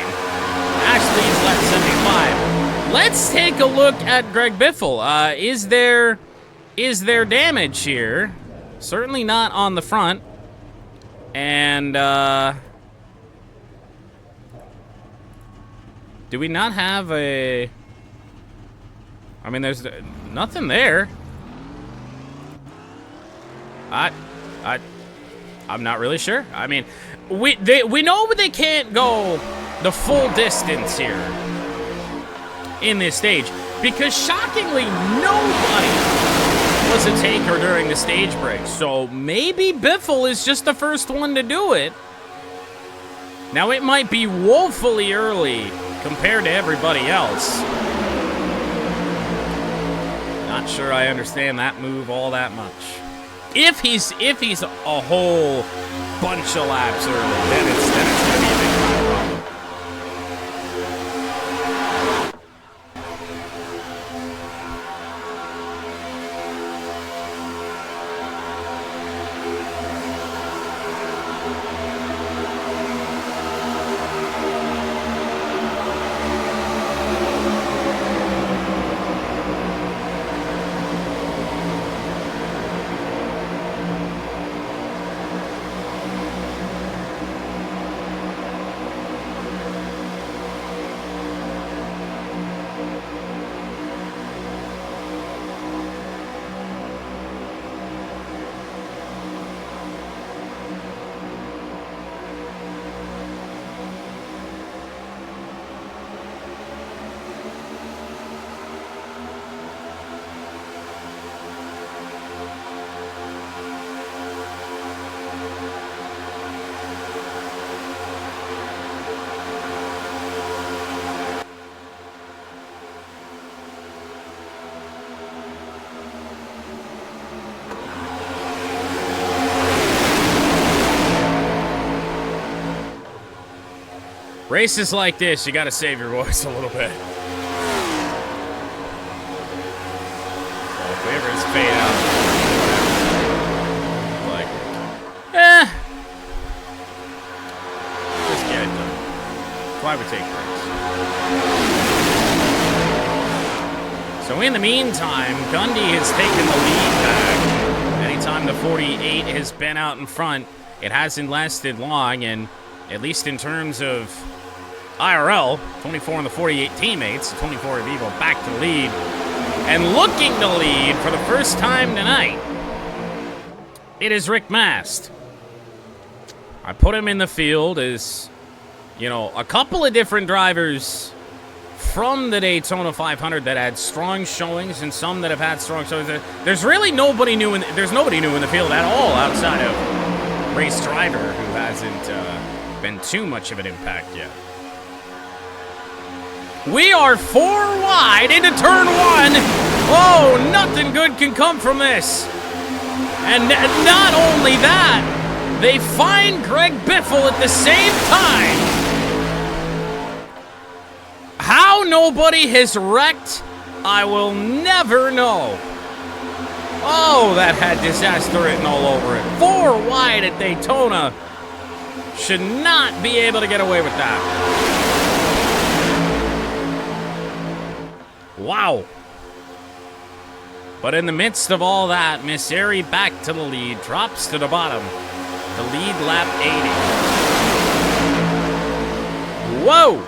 Ash leads lap 75. Let's take a look at Greg Biffle. Is there damage here? Certainly not on the front. And do we not have a... I mean, there's nothing there. I'm not really sure. I mean, we know they can't go the full distance here in this stage because shockingly nobody was a taker during the stage break. So maybe Biffle is just the first one to do it. Now it might be woefully early compared to everybody else. Not sure I understand that move all that much. If he's a whole bunch of laps early, then it's gonna be a big problem. Races like this, you gotta save your voice a little bit. If we ever just fade out, like, just get it done. That's why we take breaks. So in the meantime, Gundy has taken the lead back. Anytime the 48 has been out in front, it hasn't lasted long, and at least in terms of IRL, 24 and the 48 teammates, 24 of Evo back to lead, and looking to lead for the first time tonight, it is Rick Mast. I put him in the field as, you know, a couple of different drivers from the Daytona 500 that had strong showings and some that have had strong showings. There's really nobody new in the field at all outside of Race Driver, who hasn't been too much of an impact yet. We are 4 wide into turn 1. Oh, nothing good can come from this. And not only that, they find Greg Biffle at the same time. How nobody has wrecked, I will never know. Oh, that had disaster written all over it. 4 wide at Daytona. Should not be able to get away with that. Wow. But in the midst of all that, Misseri back to the lead, drops to the bottom. The lead lap 80. Whoa!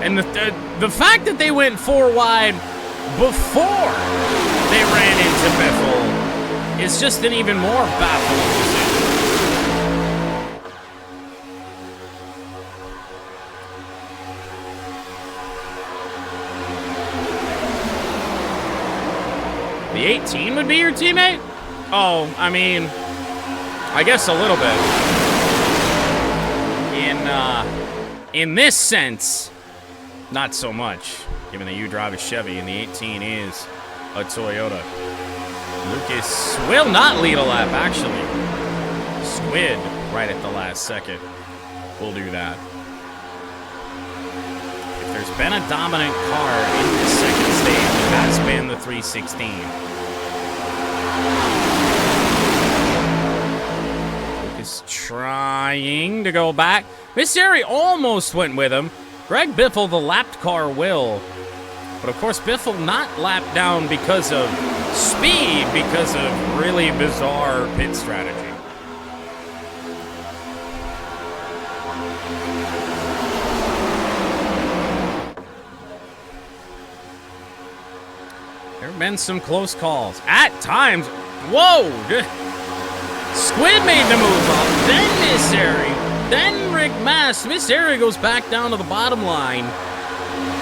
And the fact that they went 4 wide before they ran into Biffle is just an even more baffling decision. The 18 would be your teammate? Oh, I mean, I guess a little bit. In this sense, not so much, given that you drive a Chevy and the 18 is a Toyota. Lucas will not lead a lap, actually. Squid right at the last second will do that. If there's been a dominant car in this second stage, it has been the 316. Lucas trying to go back. Misery almost went with him. Greg Biffle, the lapped car, will. But of course, Biffle not lapped down because of speed, because of really bizarre pit strategy. There have been some close calls. At times, whoa! Squid made the move up, then Misery, then Rick Mast. Misery goes back down to the bottom line.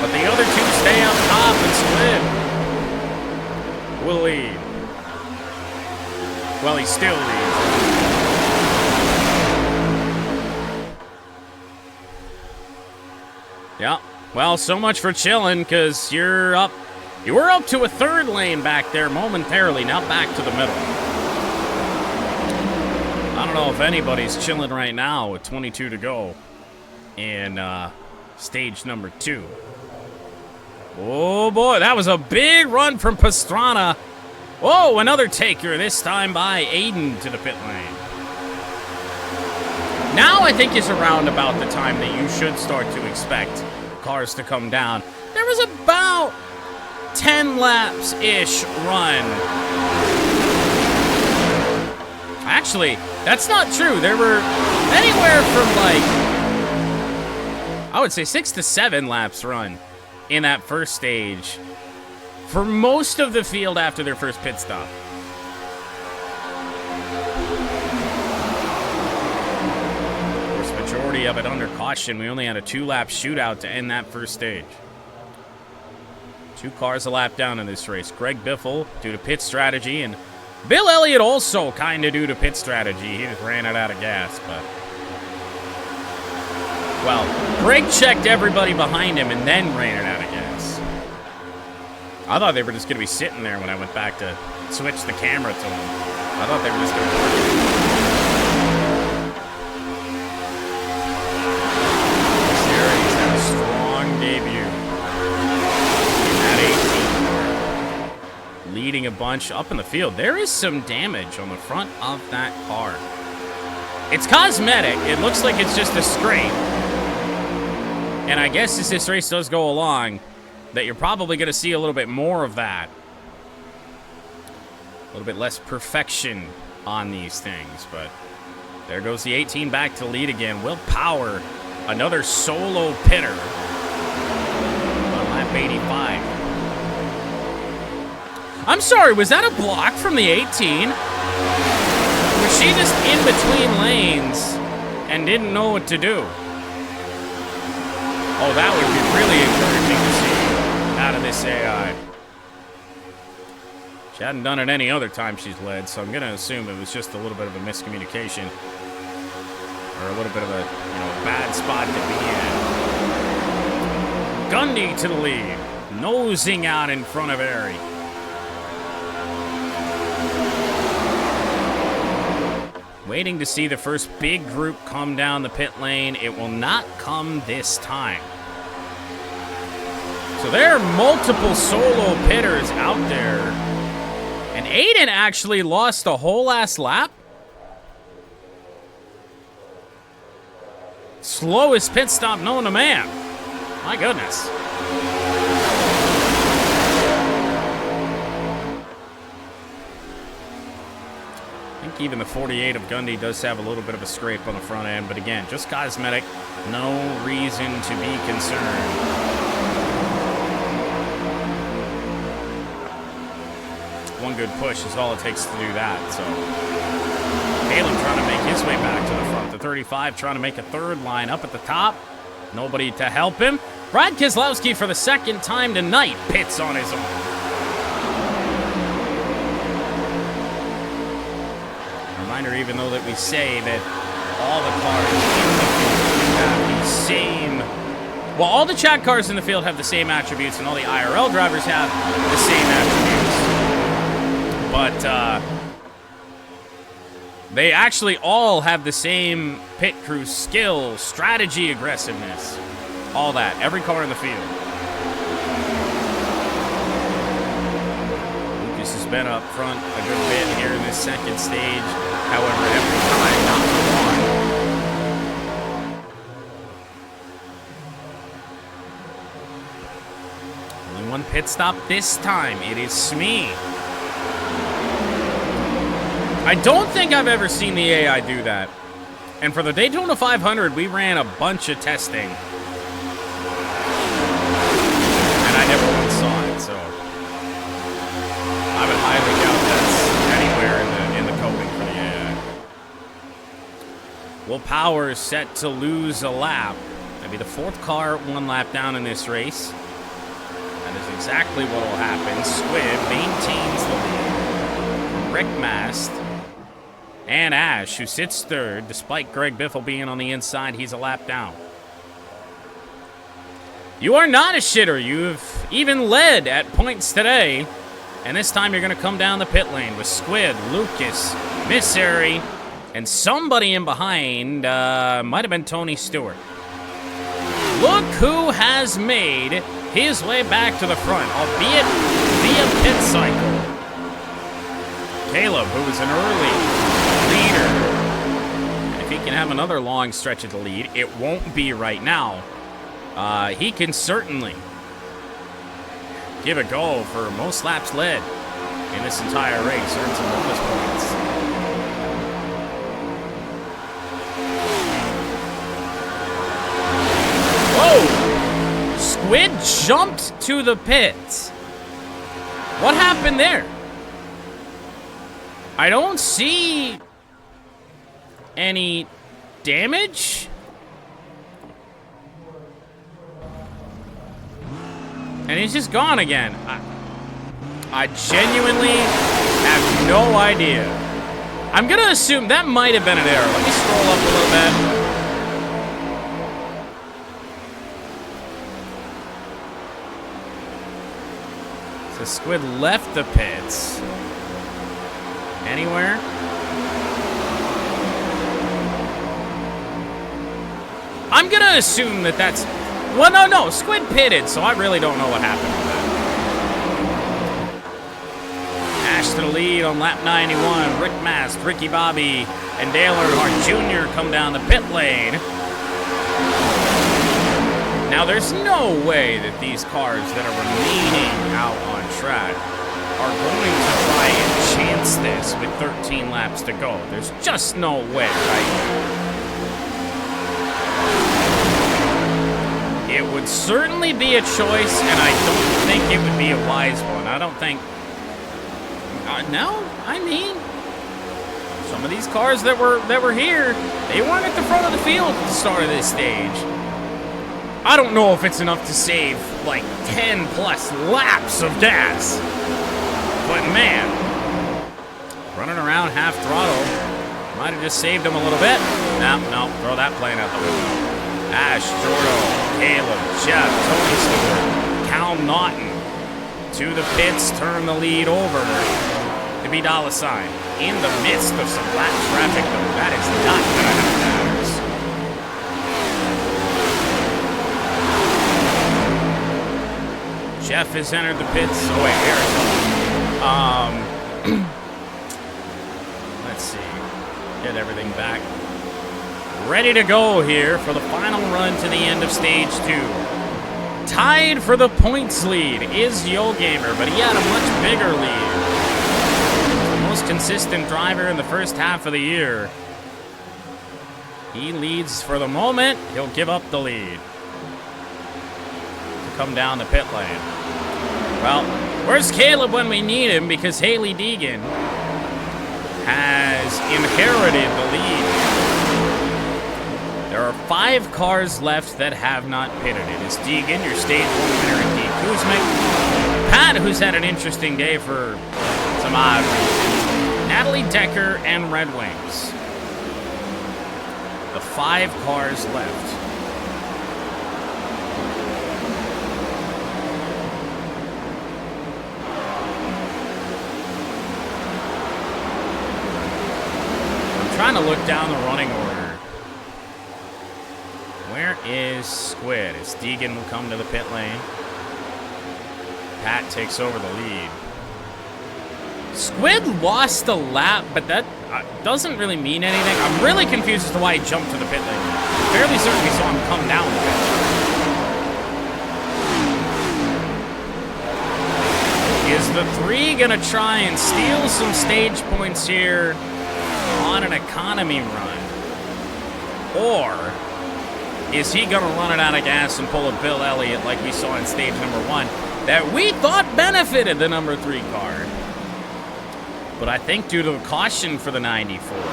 But the other two stay up top, and Squid will lead. Well, he still leads. Yeah, well, so much for chilling, because you're up. You were up to a third lane back there momentarily, now back to the middle. I don't know if anybody's chilling right now with 22 to go in stage number 2. Oh boy, that was a big run from Pastrana. Whoa, another taker, this time by Aiden to the pit lane. Now I think is around about the time that you should start to expect cars to come down. There was about 10 laps-ish run. Actually, that's not true. There were anywhere from like, I would say 6 to 7 laps run in that first stage for most of the field after their first pit stop. Of course, majority of it under caution. We only had a 2-lap shootout to end that first stage. 2 cars a lap down in this race. Greg Biffle due to pit strategy, and Bill Elliott also kind of due to pit strategy. He just ran it out of gas, but... Well, Greg checked everybody behind him and then ran it out of gas. I thought they were just going to be sitting there when I went back to switch the camera to them. I thought they were just going to work. Series had a strong debut. At 18. Leading a bunch up in the field. There is some damage on the front of that car. It's cosmetic. It looks like it's just a scrape. And I guess as this race does go along, that you're probably going to see a little bit more of that. A little bit less perfection on these things, but there goes the 18 back to lead again. Will Power, another solo pitter on lap 85. I'm sorry, was that a block from the 18? Was she just in between lanes and didn't know what to do? Oh, that would be really encouraging to see out of this AI. She hadn't done it any other time she's led, so I'm going to assume it was just a little bit of a miscommunication. Or a little bit of a, bad spot to be in. Gundy to the lead. Nosing out in front of Airy. Waiting to see the first big group come down the pit lane. It will not come this time. So there are multiple solo pitters out there. And Aiden actually lost a whole last lap. Slowest pit stop known to man. My goodness. I think even the 48 of Gundy does have a little bit of a scrape on the front end, but again, just cosmetic. No reason to be concerned. One good push is all it takes to do that, so. Caleb trying to make his way back to the front. The 35 trying to make a third line up at the top. Nobody to help him. Brad Keselowski for the second time tonight pits on his own. Reminder, even though that we say that all the cars in the field have the same... Well, all the chat cars in the field have the same attributes, and all the IRL drivers have the same attributes. But they actually all have the same pit crew skill, strategy, aggressiveness. All that. Every car in the field. Lucas has been up front a good bit here in this second stage. However, every time, not for long. Only one pit stop this time. It is Smee. I don't think I've ever seen the AI do that. And for the Daytona 500, we ran a bunch of testing. And I never once saw it, so I would highly doubt that's anywhere in the coding for the AI. Will Power is set to lose a lap. That'll be the fourth car 1 lap down in this race. That is exactly what will happen. Squid maintains the lead. Rick Mast and Ash, who sits third, despite Greg Biffle being on the inside, he's a lap down. You are not a shitter. You've even led at points today. And this time you're going to come down the pit lane with Squid, Lucas, Miss Airy, and somebody in behind. Might have been Tony Stewart. Look who has made his way back to the front, albeit via pit cycle. Caleb, who was an early leader. And if he can have another long stretch of the lead, it won't be right now. He can certainly give a go for most laps led in this entire race. Earn some bonus points. Whoa! Squid jumped to the pits. What happened there? I don't see any damage. And he's just gone again. I genuinely have no idea. I'm going to assume that might have been an error. Let me scroll up a little bit. So Squid left the pits. Anywhere? I'm going to assume that that's... Well, no. Squid pitted, so I really don't know what happened with that. Ash to the lead on lap 91. Rick Mast, Ricky Bobby, and Dale Earnhardt Jr. come down the pit lane. Now, there's no way that these cars that are remaining out on track are going to try and chance this with 13 laps to go. There's just no way, right? It would certainly be a choice, and I don't think it would be a wise one. I don't think... no, I mean... Some of these cars that were here, they weren't at the front of the field at the start of this stage. I don't know if it's enough to save, like, 10-plus laps of gas. But, man, running around half throttle might have just saved him a little bit. No, throw that plane out the window. Ash, Jordo, Caleb, Jeff, Tony Stewart, Cal Naughton to the pits, turn the lead over to be $sign. In the midst of some lap traffic, though, that is not going to have matters. Jeff has entered the pits. Oh, wait, Arizona. Let's see. Get everything back. Ready to go here for the final run to the end of stage 2. Tied for the points lead is Yo Gamer, but he had a much bigger lead. The most consistent driver in the first half of the year. He leads for the moment. He'll give up the lead to come down the pit lane. Well, where's Caleb when we need him? Because Haley Deegan has inherited the lead. There are 5 cars left that have not pitted. It is Deegan, your stage 1 winner, and D. Kuzmic. Pat, who's had an interesting day for some odd reasons. Natalie Decker and Red Wings. The 5 cars left. I'm trying to look down the running order. Where is Squid? As Deegan will come to the pit lane. Pat takes over the lead. Squid lost a lap, but that doesn't really mean anything. I'm really confused as to why he jumped to the pit lane. Fairly certain we saw him come down the pit lane. Is the 3 gonna try and steal some stage points here on an economy run? Or is he gonna run it out of gas and pull a Bill Elliott like we saw in stage number 1 that we thought benefited the number 3 car? But I think due to the caution for the 94, the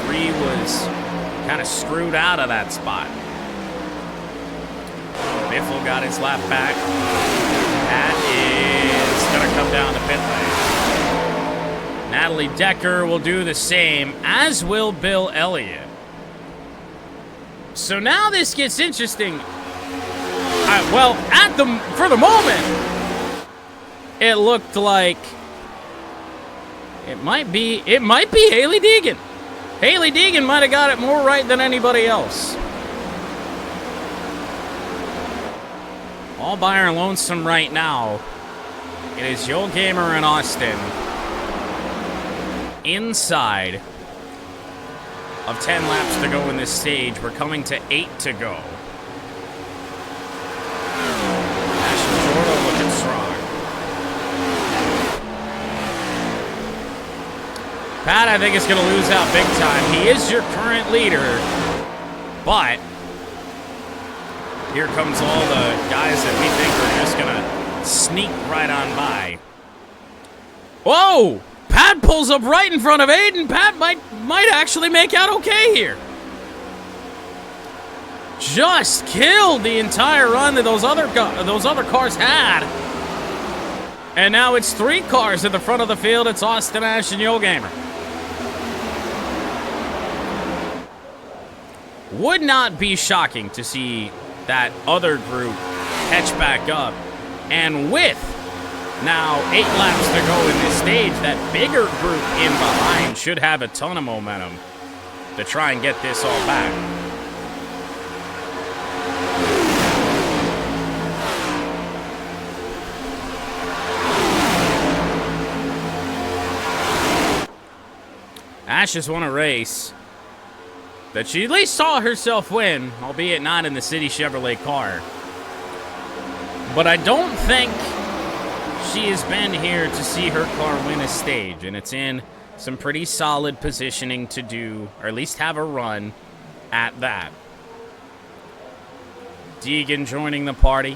3 was kind of screwed out of that spot. Biffle got his lap back. Pat is going to come down the pit lane. Natalie Decker will do the same, as will Bill Elliott. So now this gets interesting. Well, for the moment, it looked like it might be Hailie Deegan. Hailie Deegan might have got it more right than anybody else. All by our lonesome right now. It is Yo Gamer and Austin inside of 10 laps to go in this stage. We're coming to 8 to go. Looking strong. Pat, I think, is going to lose out big time. He is your current leader, but here comes all the guys that we think are just going to sneak right on by. Whoa! Pat pulls up right in front of Aiden. Pat might actually make out okay here. Just killed the entire run that those other cars had. And now it's 3 cars at the front of the field. It's Austin Ash and Yo Gamer. Would not be shocking to see that other group catch back up. And with now 8 laps to go in this stage, that bigger group in behind should have a ton of momentum to try and get this all back. Ash has won a race that she at least saw herself win, albeit not in the City Chevrolet car. But I don't think she has been here to see her car win a stage, and it's in some pretty solid positioning to do, or at least have a run at that. Deegan joining the party.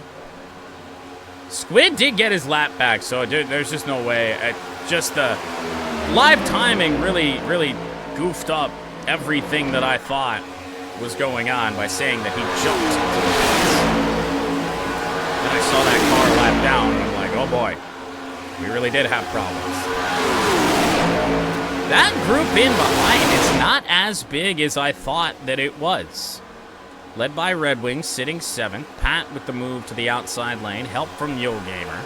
Squid did get his lap back, so there's just no way. Just the live timing really goofed up everything that I thought was going on by saying that he jumped into the pits. Then I saw that car lap down, and I'm like, oh boy, we really did have problems. That group in behind is not as big as I thought that it was. Led by Red Wings, sitting 7th. Pat with the move to the outside lane. Help from Yo Gamer.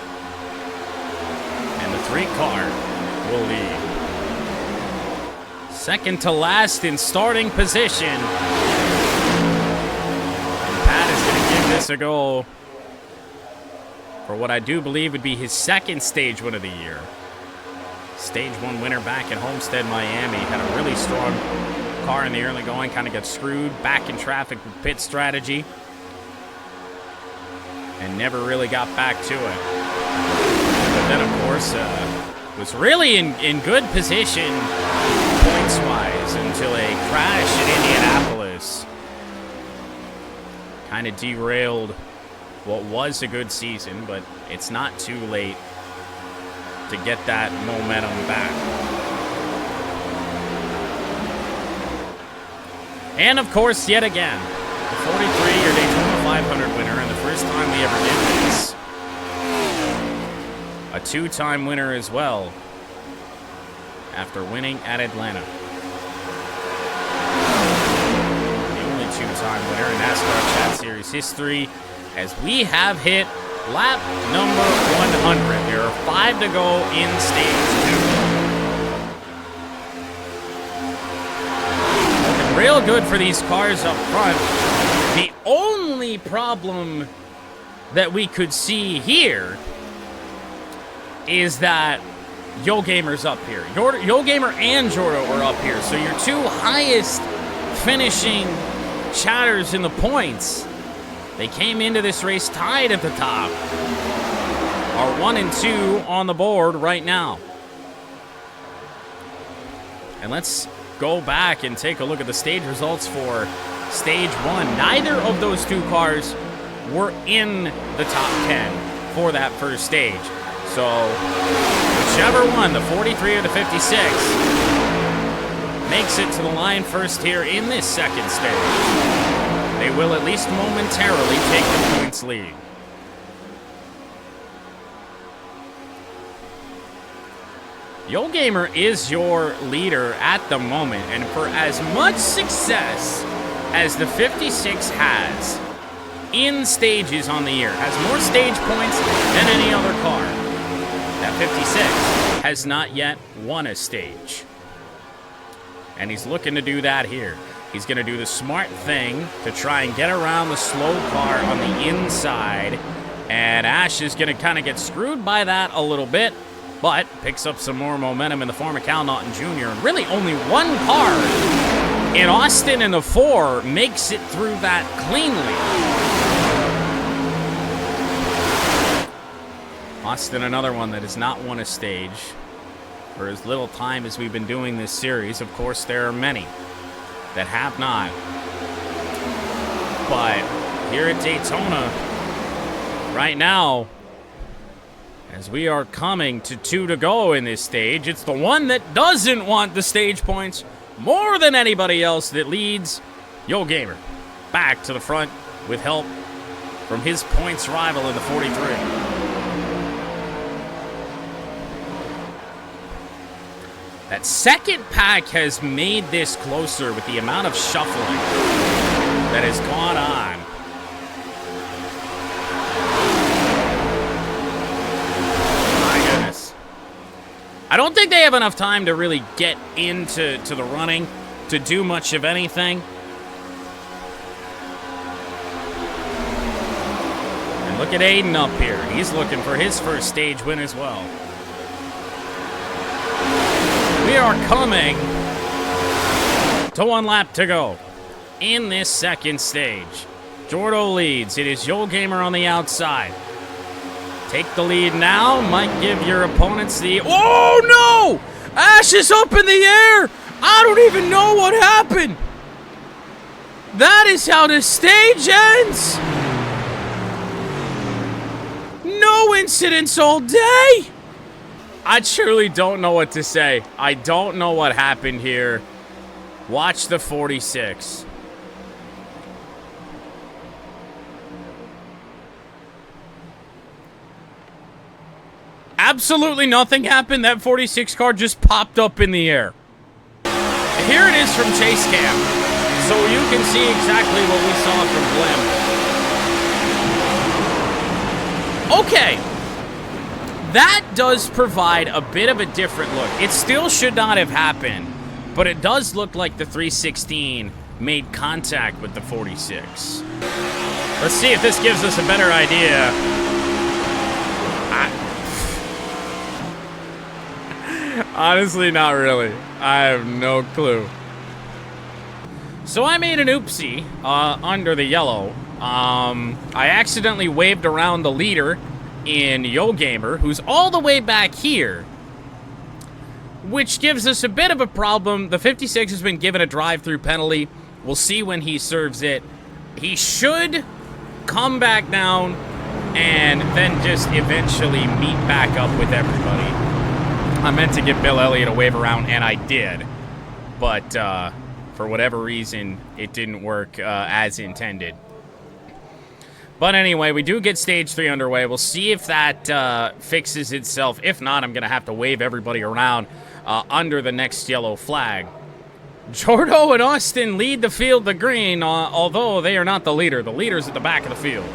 And the 3 car will lead. Second to last in starting position. And Pat is going to give this a go for what I do believe would be his 2nd stage win of the year. Stage 1 winner back at Homestead, Miami. Had a really strong car in the early going. Kind of got screwed back in traffic with pit strategy. And never really got back to it. But then, of course, was really in good position points-wise until a crash in Indianapolis kind of derailed what was a good season, but it's not too late to get that momentum back. And, of course, yet again, the 43-year Daytona 500 winner, and the first time we ever did this. A 2-time winner as well. after winning at Atlanta. The only two-time winner in NASCAR Chat Series history, as we have hit lap number 100. There are 5 to go in stage 2. Looking real good for these cars up front. The only problem that we could see here is that Yo Gamer's up here. Yo Gamer and Jordo are up here. So your two highest finishing chatters in the points, they came into this race tied at the top, are 1 and 2 on the board right now. And let's go back and take a look at the stage results for stage 1. Neither of those two cars were in the top 10 for that first stage. So whichever one, the 43 or the 56, makes it to the line first here in this second stage, they will at least momentarily take the points lead. Yo Gamer is your leader at the moment, and for as much success as the 56 has in stages on the year, has more stage points than any other car, that 56 has not yet won a stage. And he's looking to do that here. He's going to do the smart thing to try and get around the slow car on the inside. And Ash is going to kind of get screwed by that a little bit, but picks up some more momentum in the form of Cal Naughton Jr. And really only one car in Austin in the 4 makes it through that cleanly. Austin, another one that has not won a stage for as little time as we've been doing this series. Of course, there are many that have not. But here at Daytona, right now, as we are coming to 2 to go in this stage, it's the one that doesn't want the stage points more than anybody else that leads Yo Gamer back to the front with help from his points rival in the 43. That second pack has made this closer with the amount of shuffling that has gone on. My goodness. I don't think they have enough time to really get into the running to do much of anything. And look at Aiden up here. He's looking for his first stage win as well. We are coming to 1 lap to go in this second stage. Jordo leads. It is Yo Gamer on the outside. Take the lead now. Might give your opponents the... Oh, no! Ash is up in the air! I don't even know what happened! That is how the stage ends! No incidents all day! I truly don't know what to say. I don't know what happened here. Watch the 46. Absolutely nothing happened. That 46 car just popped up in the air. Here it is from Chase Cam, so you can see exactly what we saw from Blim. Okay. That does provide a bit of a different look. It still should not have happened, but it does look like the 316 made contact with the 46. Let's see if this gives us a better idea. Honestly, not really. I have no clue. So I made an oopsie under the yellow. I accidentally waved around the leader in Yo Gamer, who's all the way back here, which gives us a bit of a problem. The 56 has been given a drive-through penalty. We'll see when he serves it. He should come back down and then just eventually meet back up with everybody. I meant to give Bill Elliott a wave around, and I did, but for whatever reason, it didn't work as intended. But anyway, we do get stage 3 underway. We'll see if that fixes itself. If not, I'm going to have to wave everybody around under the next yellow flag. Jordo and Austin lead the field to green, although they are not the leader. The leader's at the back of the field.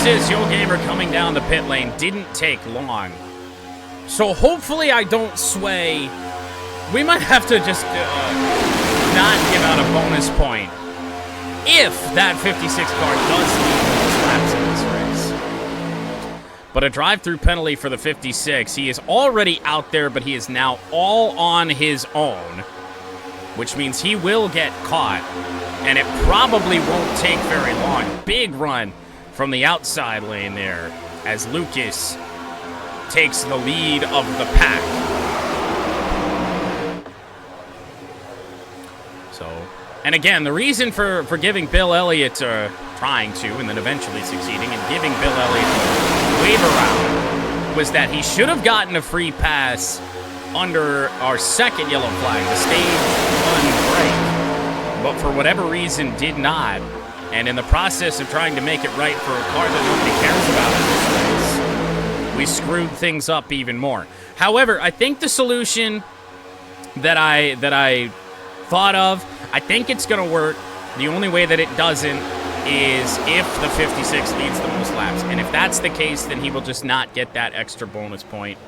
Is Yo Gamer coming down the pit lane didn't take long. So hopefully I don't sway. We might have to just not give out a bonus point if that 56 car does lead those laps in this race. But a drive-through penalty for the 56. He is already out there, but he is now all on his own, which means he will get caught, and it probably won't take very long. Big run from the outside lane there as Lucas takes the lead of the pack. So, and again, the reason for giving Bill Elliott, trying to, and then eventually succeeding, and giving Bill Elliott a waiver round was that he should have gotten a free pass under our second yellow flag, the stage 1 break, but for whatever reason did not. And in the process of trying to make it right for a car that nobody cares about in this race, we screwed things up even more. However, I think the solution that I thought of, I think it's going to work. The only way that it doesn't is if the 56 leads the most laps. And if that's the case, then he will just not get that extra bonus point.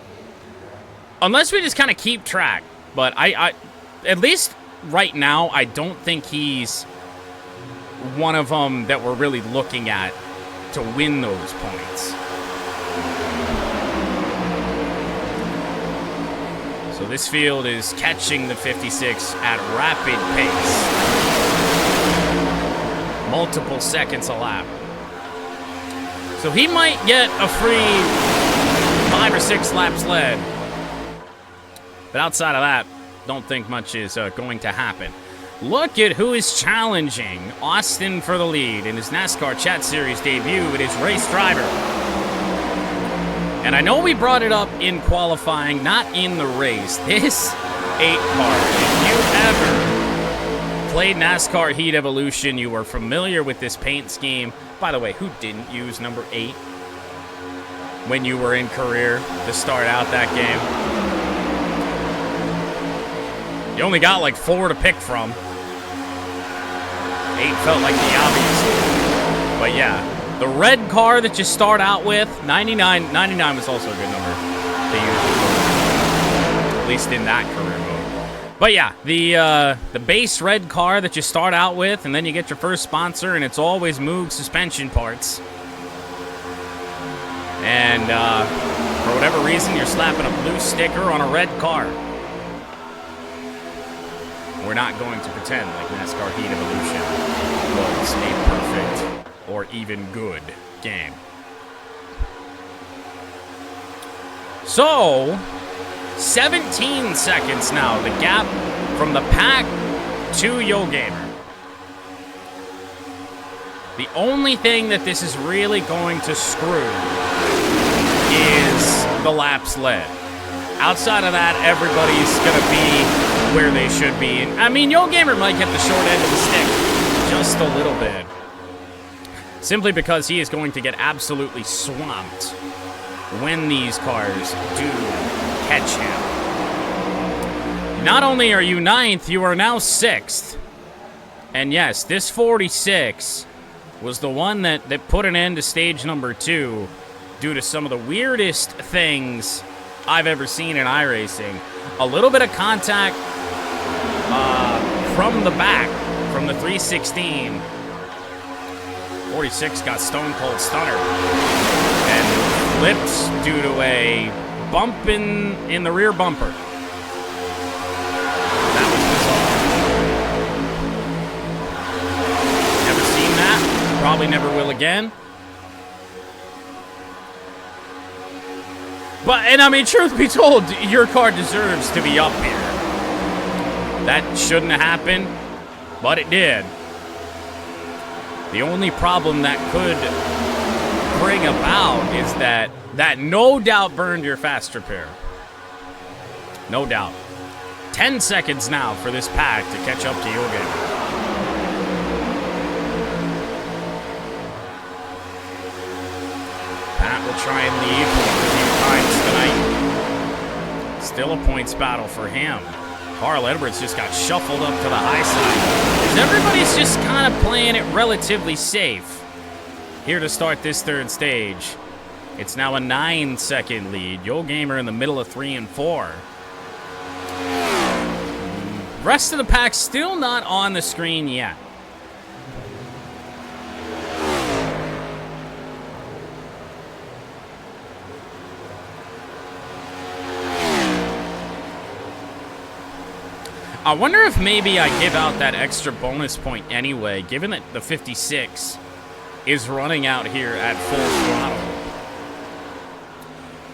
Unless we just kind of keep track. But I at least right now, I don't think he's one of them that we're really looking at to win those points. So this field is catching the 56 at rapid pace. Multiple seconds a lap. So he might get a free 5 or 6 laps led. But outside of that, don't think much is going to happen. Look at who is challenging Austin for the lead in his NASCAR Chat Series debut. It is race driver. And I know we brought it up in qualifying, not in the race. This 8 car, if you ever played NASCAR Heat Evolution, you are familiar with this paint scheme. By the way, who didn't use number 8 when you were in career to start out that game? You only got like 4 to pick from. 8 felt like the obvious one. But yeah, the red car that you start out with, 99 was also a good number to use, at least in that career mode. But yeah, the base red car that you start out with, and then you get your first sponsor, and it's always Moog suspension parts. And for whatever reason, you're slapping a blue sticker on a red car. We're not going to pretend like NASCAR Heat Evolution was a perfect or even good game. So, 17 seconds now, the gap from the pack to Yo Gamer. The only thing that this is really going to screw is the laps led. Outside of that, everybody's going to be where they should be. I mean, Yo Gamer might get the short end of the stick just a little bit. Simply because he is going to get absolutely swamped when these cars do catch him. Not only are you 9th, you are now 6th. And yes, this 46 was the one that put an end to stage number 2 due to some of the weirdest things I've ever seen in iRacing. A little bit of contact from the back, from the 316. 46 got stone cold stunner and flipped due to a bump in the rear bumper. That was bizarre. Never seen that. Probably never will again. But, and I mean, truth be told, your car deserves to be up here. That shouldn't have happened, but it did. The only problem that could bring about is that no doubt burned your fast repair. No doubt. 10 seconds now for this pack to catch up to your game. Pat will try and lead a few times tonight. Still a points battle for him. Carl Edwards just got shuffled up to the high side. As everybody's just kind of playing it relatively safe here to start this third stage. It's now a 9-second lead. Yo Gamer in the middle of 3 and 4. Rest of the pack still not on the screen yet. I wonder if maybe I give out that extra bonus point anyway, given that the 56 is running out here at full throttle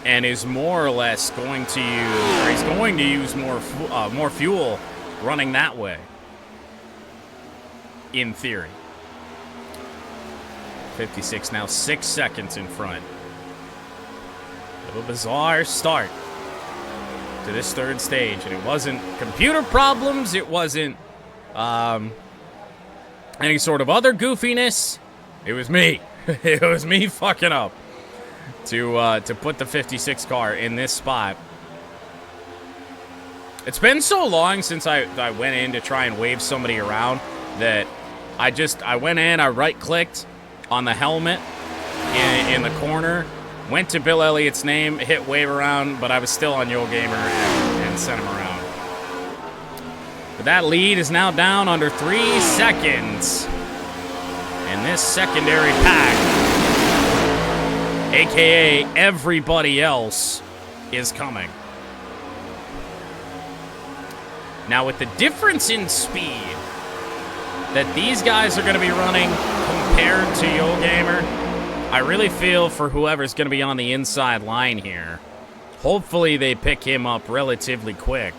and is more or less going to use, or he's going to use more fuel running that way, in theory. 56 now 6 seconds in front. A little bizarre start to this third stage, and it wasn't computer problems, it wasn't any sort of other goofiness. It was me. It was me fucking up to put the 56 car in this spot. It's been so long since I went in to try and wave somebody around that I went in, I right-clicked on the helmet in the corner, went to Bill Elliott's name, hit wave around, but I was still on Yo Gamer and sent him around. But that lead is now down under 3 seconds. And this secondary pack, aka everybody else, is coming. Now with the difference in speed that these guys are going to be running compared to Yo Gamer, I really feel for whoever's going to be on the inside line here. Hopefully they pick him up relatively quick.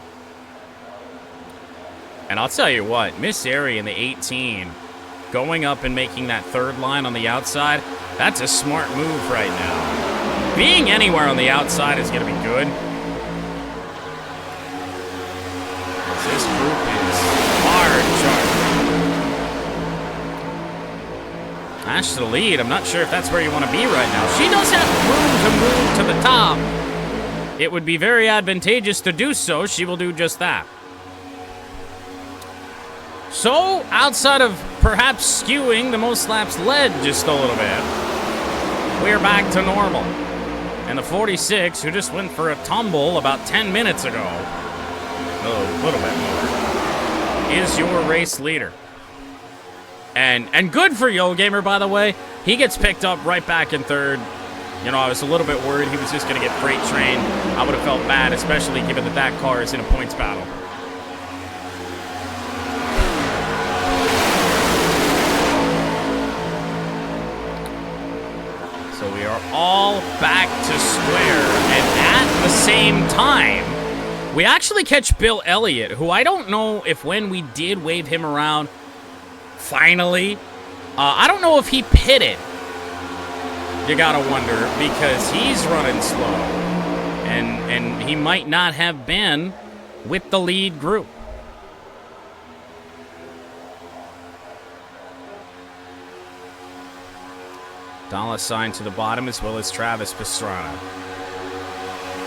And I'll tell you what, Miss Airy in the 18, going up and making that third line on the outside, that's a smart move right now. Being anywhere on the outside is going to be good. This group is hard charging. Ash to the lead. I'm not sure if that's where you want to be right now. She does have room to move to the top. It would be very advantageous to do so. She will do just that. So, outside of perhaps skewing the most laps led just a little bit, we're back to normal. And the 46, who just went for a tumble about 10 minutes ago, a little bit more, is your race leader. And good for Yo Gamer, by the way. He gets picked up right back in third. You know, I was a little bit worried he was just going to get freight trained. I would have felt bad, especially given that that car is in a points battle. So we are all back to square. And at the same time, we actually catch Bill Elliott, who I don't know if when we did wave him around, finally, I don't know if he pitted. You gotta wonder, because he's running slow. And he might not have been with the lead group. $sign to the bottom, as well as Travis Pastrana.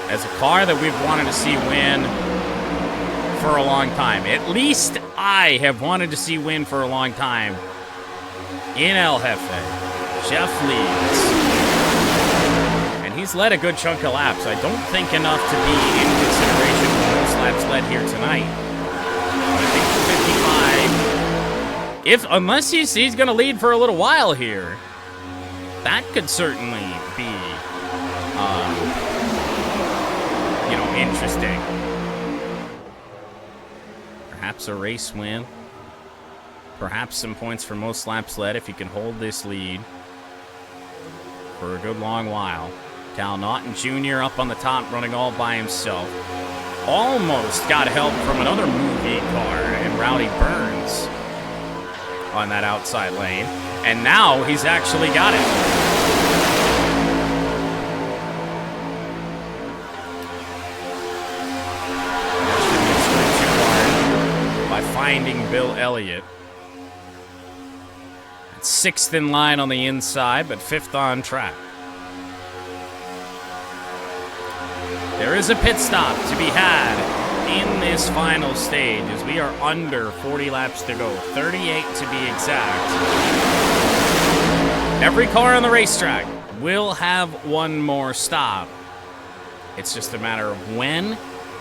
As a car that we've wanted to see win for a long time. At least I have wanted to see win for a long time. In El Jefe, Jeff leads. And he's led a good chunk of laps. I don't think enough to be in consideration for most laps led here tonight. But I think 55, unless he's going to lead for a little while here, that could certainly be, interesting. Perhaps a race win. Perhaps some points for most laps led if he can hold this lead for a good long while. Cal Naughton Jr. up on the top, running all by himself. Almost got help from another movie car and Rowdy Burns on that outside lane. And now he's actually got it. By finding Bill Elliott. 6th in line on the inside, but 5th on track. There is a pit stop to be had in this final stage as we are under 40 laps to go, 38 to be exact. Every car on the racetrack will have one more stop. It's just a matter of when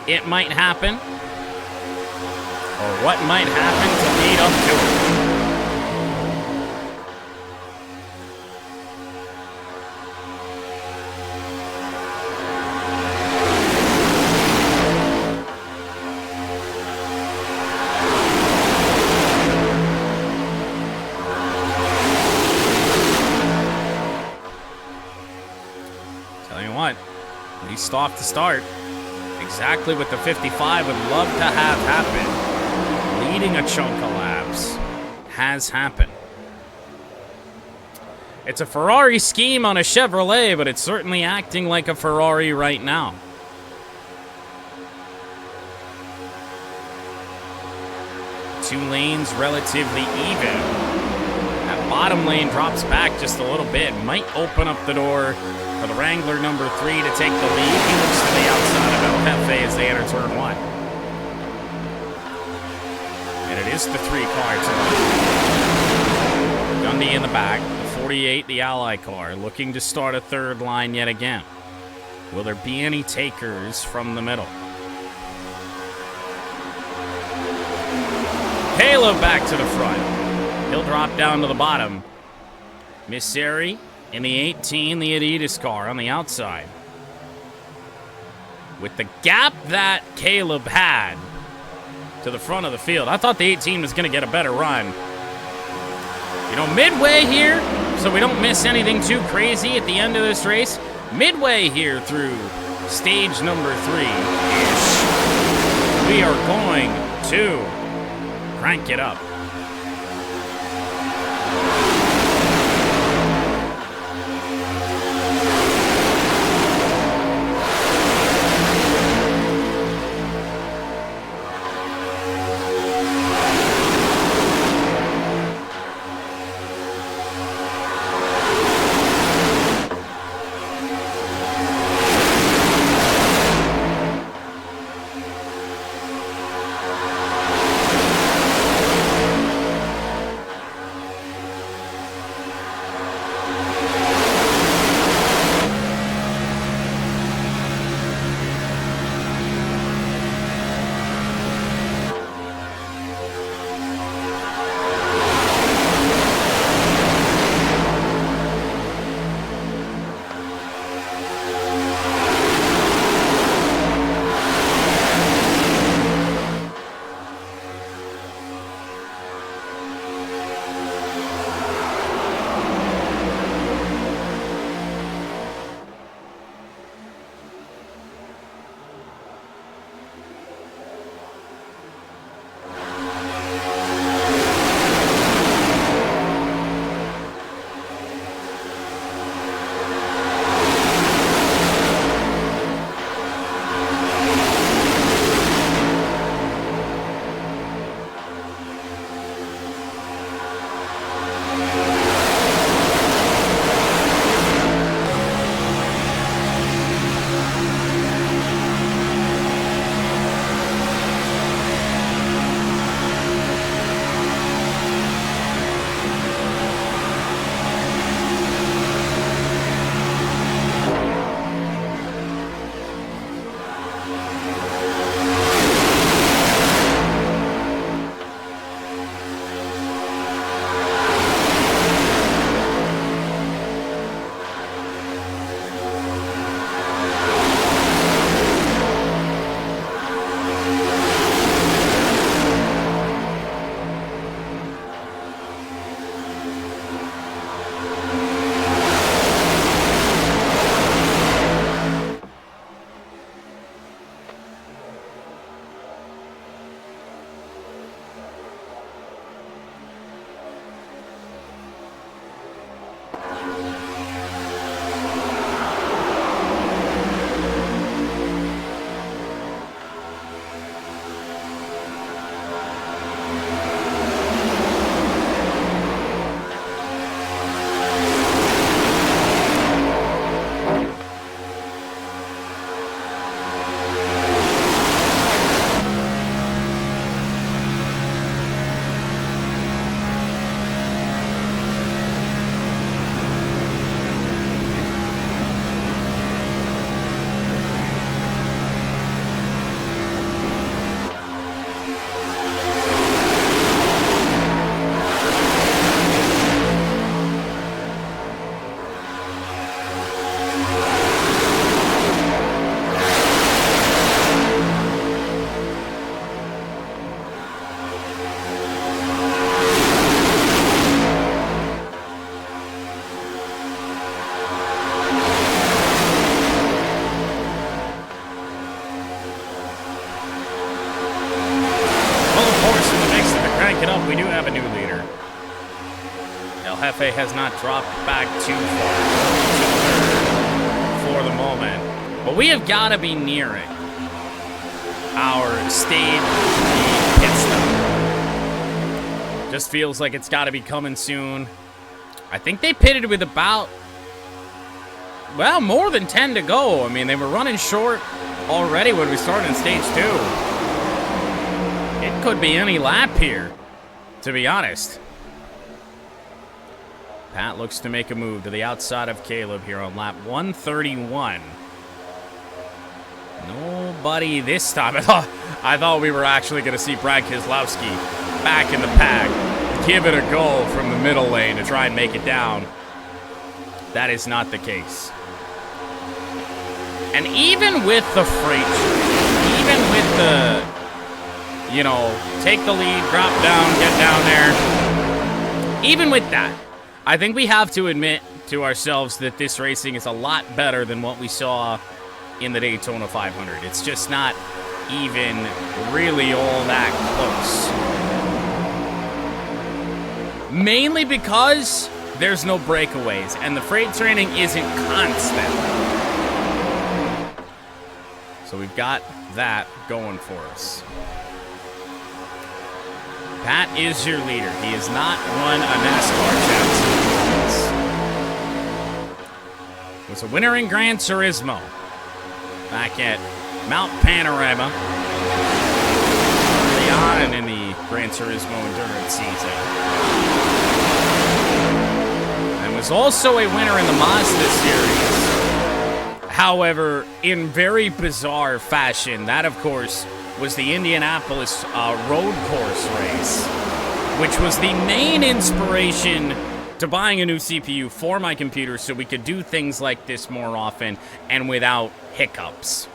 it might happen or what might happen to lead up to it. Least off to start. Exactly what the 55 would love to have happen. Leading a chunk of laps has happened. It's a Ferrari scheme on a Chevrolet, but it's certainly acting like a Ferrari right now. Two lanes relatively even. That bottom lane drops back just a little bit. Might open up the door for the Wrangler number 3 to take the lead. He looks to the outside of El Jefe as they enter turn 1. And it is the 3 car tonight. Gundy in the back. The 48, the Ally car, looking to start a third line yet again. Will there be any takers from the middle? Caleb back to the front. He'll drop down to the bottom. Misseri in the 18, the Adidas car on the outside. With the gap that Caleb had to the front of the field, I thought the 18 was going to get a better run. You know, midway here, so we don't miss anything too crazy at the end of this race, midway here through stage number 3-ish, we are going to crank it up. El Jefe has not dropped back too far for the moment. But we have got to be nearing our stage pit stop. Just feels like it's got to be coming soon. I think they pitted with about, well, more than 10 to go. I mean, they were running short already when we started in stage 2. It could be any lap here, to be honest. Pat looks to make a move to the outside of Caleb here on lap 131. Nobody this time. I thought we were actually going to see Brad Keselowski back in the pack, give it a go from the middle lane to try and make it down. That is not the case. And even with the freight, even with the, you know, take the lead, drop down, get down there, even with that, I think we have to admit to ourselves that this racing is a lot better than what we saw in the Daytona 500. It's just not even really all that close. Mainly because there's no breakaways, and the freight training isn't constant. So we've got that going for us. Pat is your leader. He has not won a NASCAR championship. Was a winner in Gran Turismo back at Mount Panorama early on and in the Gran Turismo Endurance season. And was also a winner in the Mazda series. However, in very bizarre fashion, that of course was the Indianapolis road course race, which was the main inspiration to buying a new CPU for my computer so we could do things like this more often and without hiccups.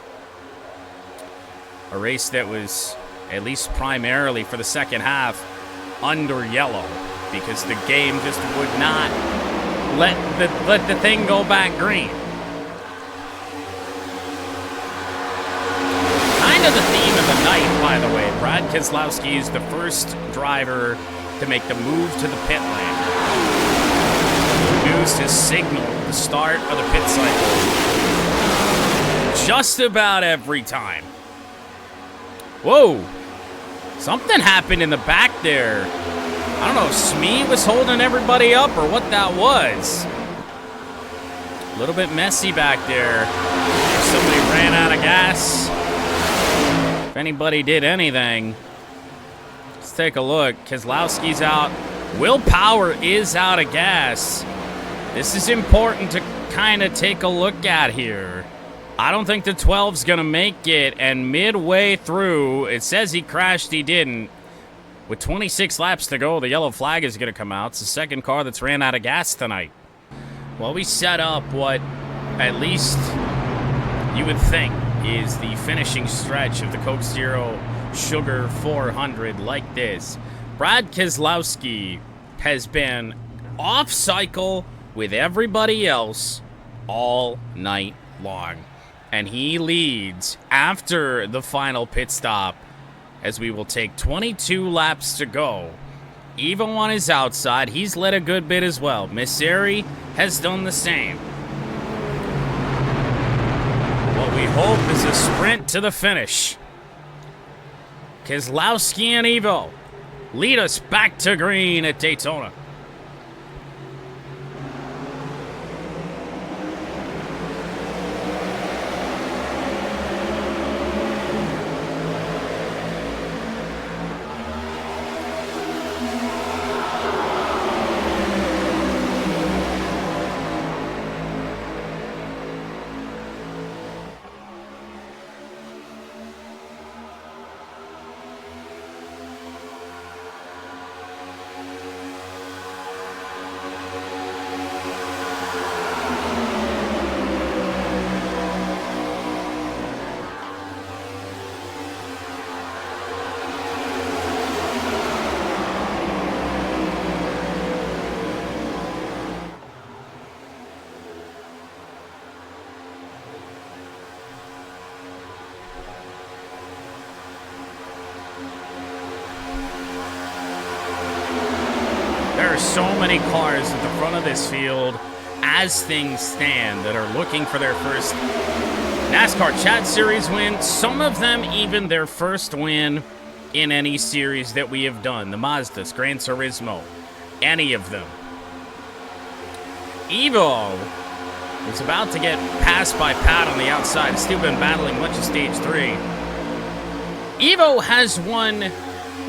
A race that was, at least primarily for the second half, under yellow because the game just would not let the thing go back green. Kind of the theme of the night, by the way. Brad Keselowski is the first driver to make the move to the pit lane. He used his signal at the start of the pit cycle just about every time. Whoa! Something happened in the back there. I don't know if Smee was holding everybody up or what that was. A little bit messy back there. Somebody ran out of gas. If anybody did anything, let's take a look. Keselowski's out. Will Power is out of gas. This is important to kind of take a look at here. I don't think the 12's going to make it, and midway through, it says he crashed, he didn't. With 26 laps to go, the yellow flag is going to come out. It's the second car that's ran out of gas tonight. Well, we set up what, at least you would think, is the finishing stretch of the Coke Zero Sugar 400 like this. Brad Keselowski has been off cycle with everybody else all night long. And he leads after the final pit stop as we will take 22 laps to go. Even one is outside. He's led a good bit as well. Misseri has done the same. What we hope is a sprint to the finish. Keselowski and Evo lead us back to green at Daytona. so many cars at the front of this field as things stand that are looking for their first NASCAR Chat Series win. Some of them even their first win in any series that we have done. The Mazdas, Gran Turismo, any of them. Evo is about to get passed by Pat on the outside. Still been battling much of Stage 3. Evo has won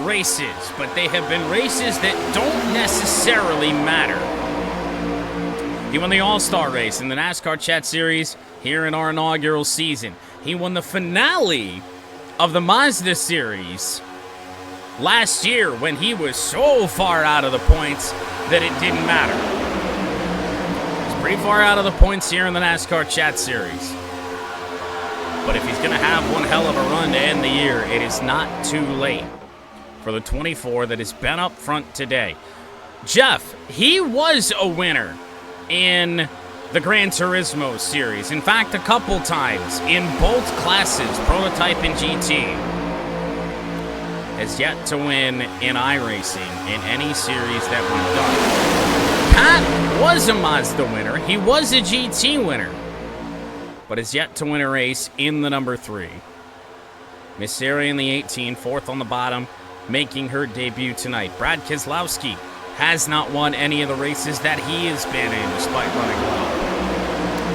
races, but they have been races that don't necessarily matter. He won the All-Star race in the NASCAR Chat Series here in our inaugural season. He won the finale of the Mazda Series last year when he was so far out of the points that it didn't matter. He's pretty far out of the points here in the NASCAR Chat Series. But if he's going to have one hell of a run to end the year, it is not too late for the 24 that has been up front today. Jeff, he was a winner in the Gran Turismo series. In fact, a couple times in both classes, Prototype and GT. Has yet to win in iRacing in any series that we've done. Pat was a Mazda winner. He was a GT winner, but has yet to win a race in the number 3. Miss Sarah in the 18, 4th on the bottom, making her debut tonight. Brad Keselowski has not won any of the races that he has been in, despite running well.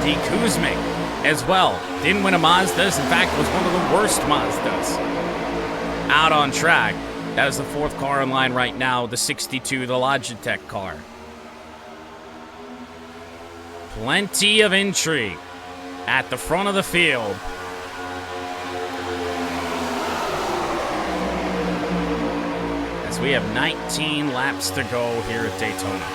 D. Kuzmic as well. Didn't win a Mazdas. In fact, was one of the worst Mazdas out on track. That is the 4th car in line right now, the 62, the Logitech car. Plenty of intrigue at the front of the field. As we have 19 laps to go here at Daytona.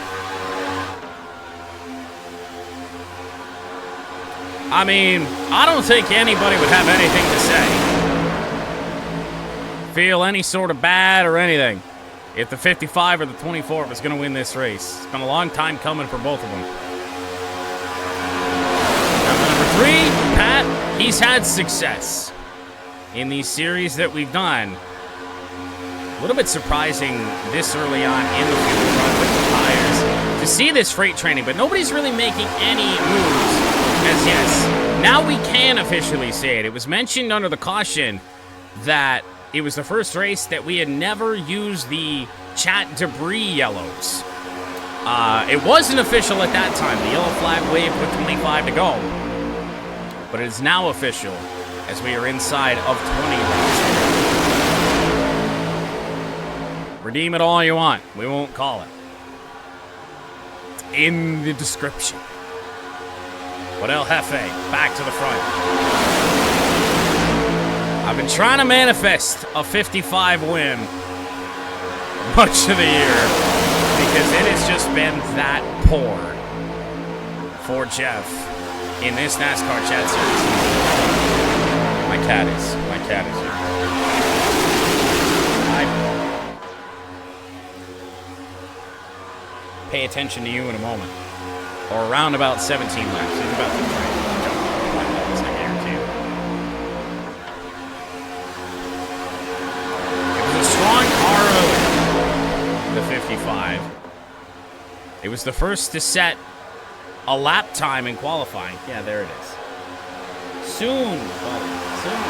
I mean, I don't think anybody would have anything to say. Feel any sort of bad or anything if the 55 or the 24 was going to win this race. It's been a long time coming for both of them. Number 3, Pat, he's had success in these series that we've done. A little bit surprising this early on in the field run with the tires to see this freight training, but nobody's really making any moves as yet. Now we can officially say it. It was mentioned under the caution that it was the first race that we had never used the chat debris yellows. It wasn't official at that time. The yellow flag waved with 25 to go. But it is now official as we are inside of 20 laps. Redeem it all you want. We won't call it. In the description. But El Jefe, back to the front. I've been trying to manifest a 55 win much of the year because it has just been that poor for Jeff in this NASCAR Chat Series. My cat is here. I pay attention to you in a moment. Or around about 17 laps. He's about to try and jump up my levels in here too. Strong car early, the 55. It was the first to set a lap time in qualifying. Yeah, there it is. Soon, buddy, soon.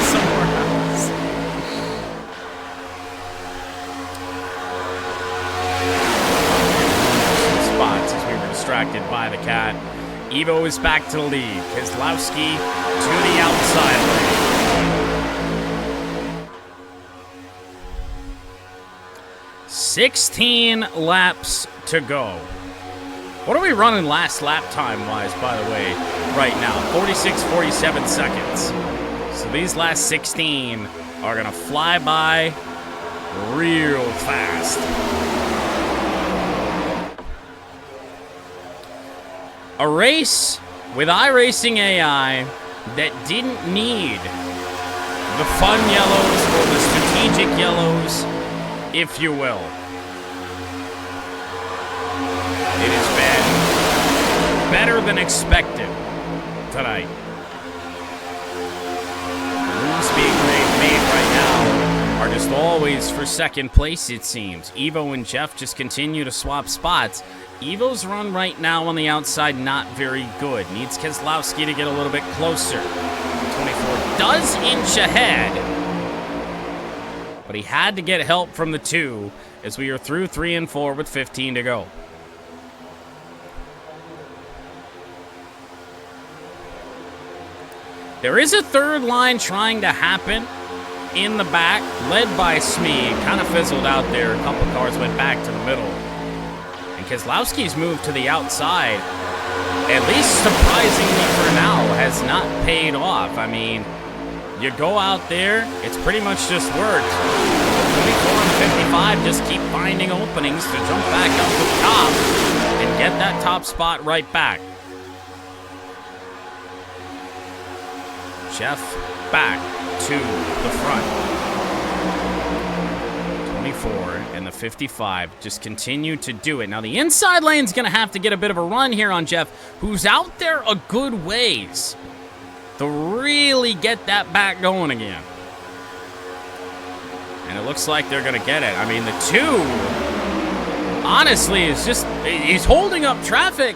Somewhere else. Spots as we were distracted by the cat. Evo is back to the lead. Keselowski to the outside lane. 16 laps to go. What are we running last lap time-wise, by the way, right now? 46, 47 seconds. So these last 16 are going to fly by real fast. A race with iRacing AI that didn't need the fun yellows or the strategic yellows, if you will. It has been better than expected tonight. Moves being made right now are just always for second place, it seems. Evo and Jeff just continue to swap spots. Evo's run right now on the outside, not very good. Needs Keselowski to get a little bit closer. 24 does inch ahead, but he had to get help from the 2 as we are through 3 and 4 with 15 to go. There is a third line trying to happen in the back, led by Smee. Kind of fizzled out there. A couple cars went back to the middle. And Keselowski's move to the outside, at least surprisingly for now, has not paid off. I mean, you go out there, it's pretty much just worked. 24 and 55 just keep finding openings to jump back up to the top and get that top spot right back. Jeff back to the front. 24 and the 55 just continue to do it. Now the inside lane's going to have to get a bit of a run here on Jeff, who's out there a good ways to really get that back going again. And it looks like they're going to get it. I mean, the 2, honestly, is just, he's holding up traffic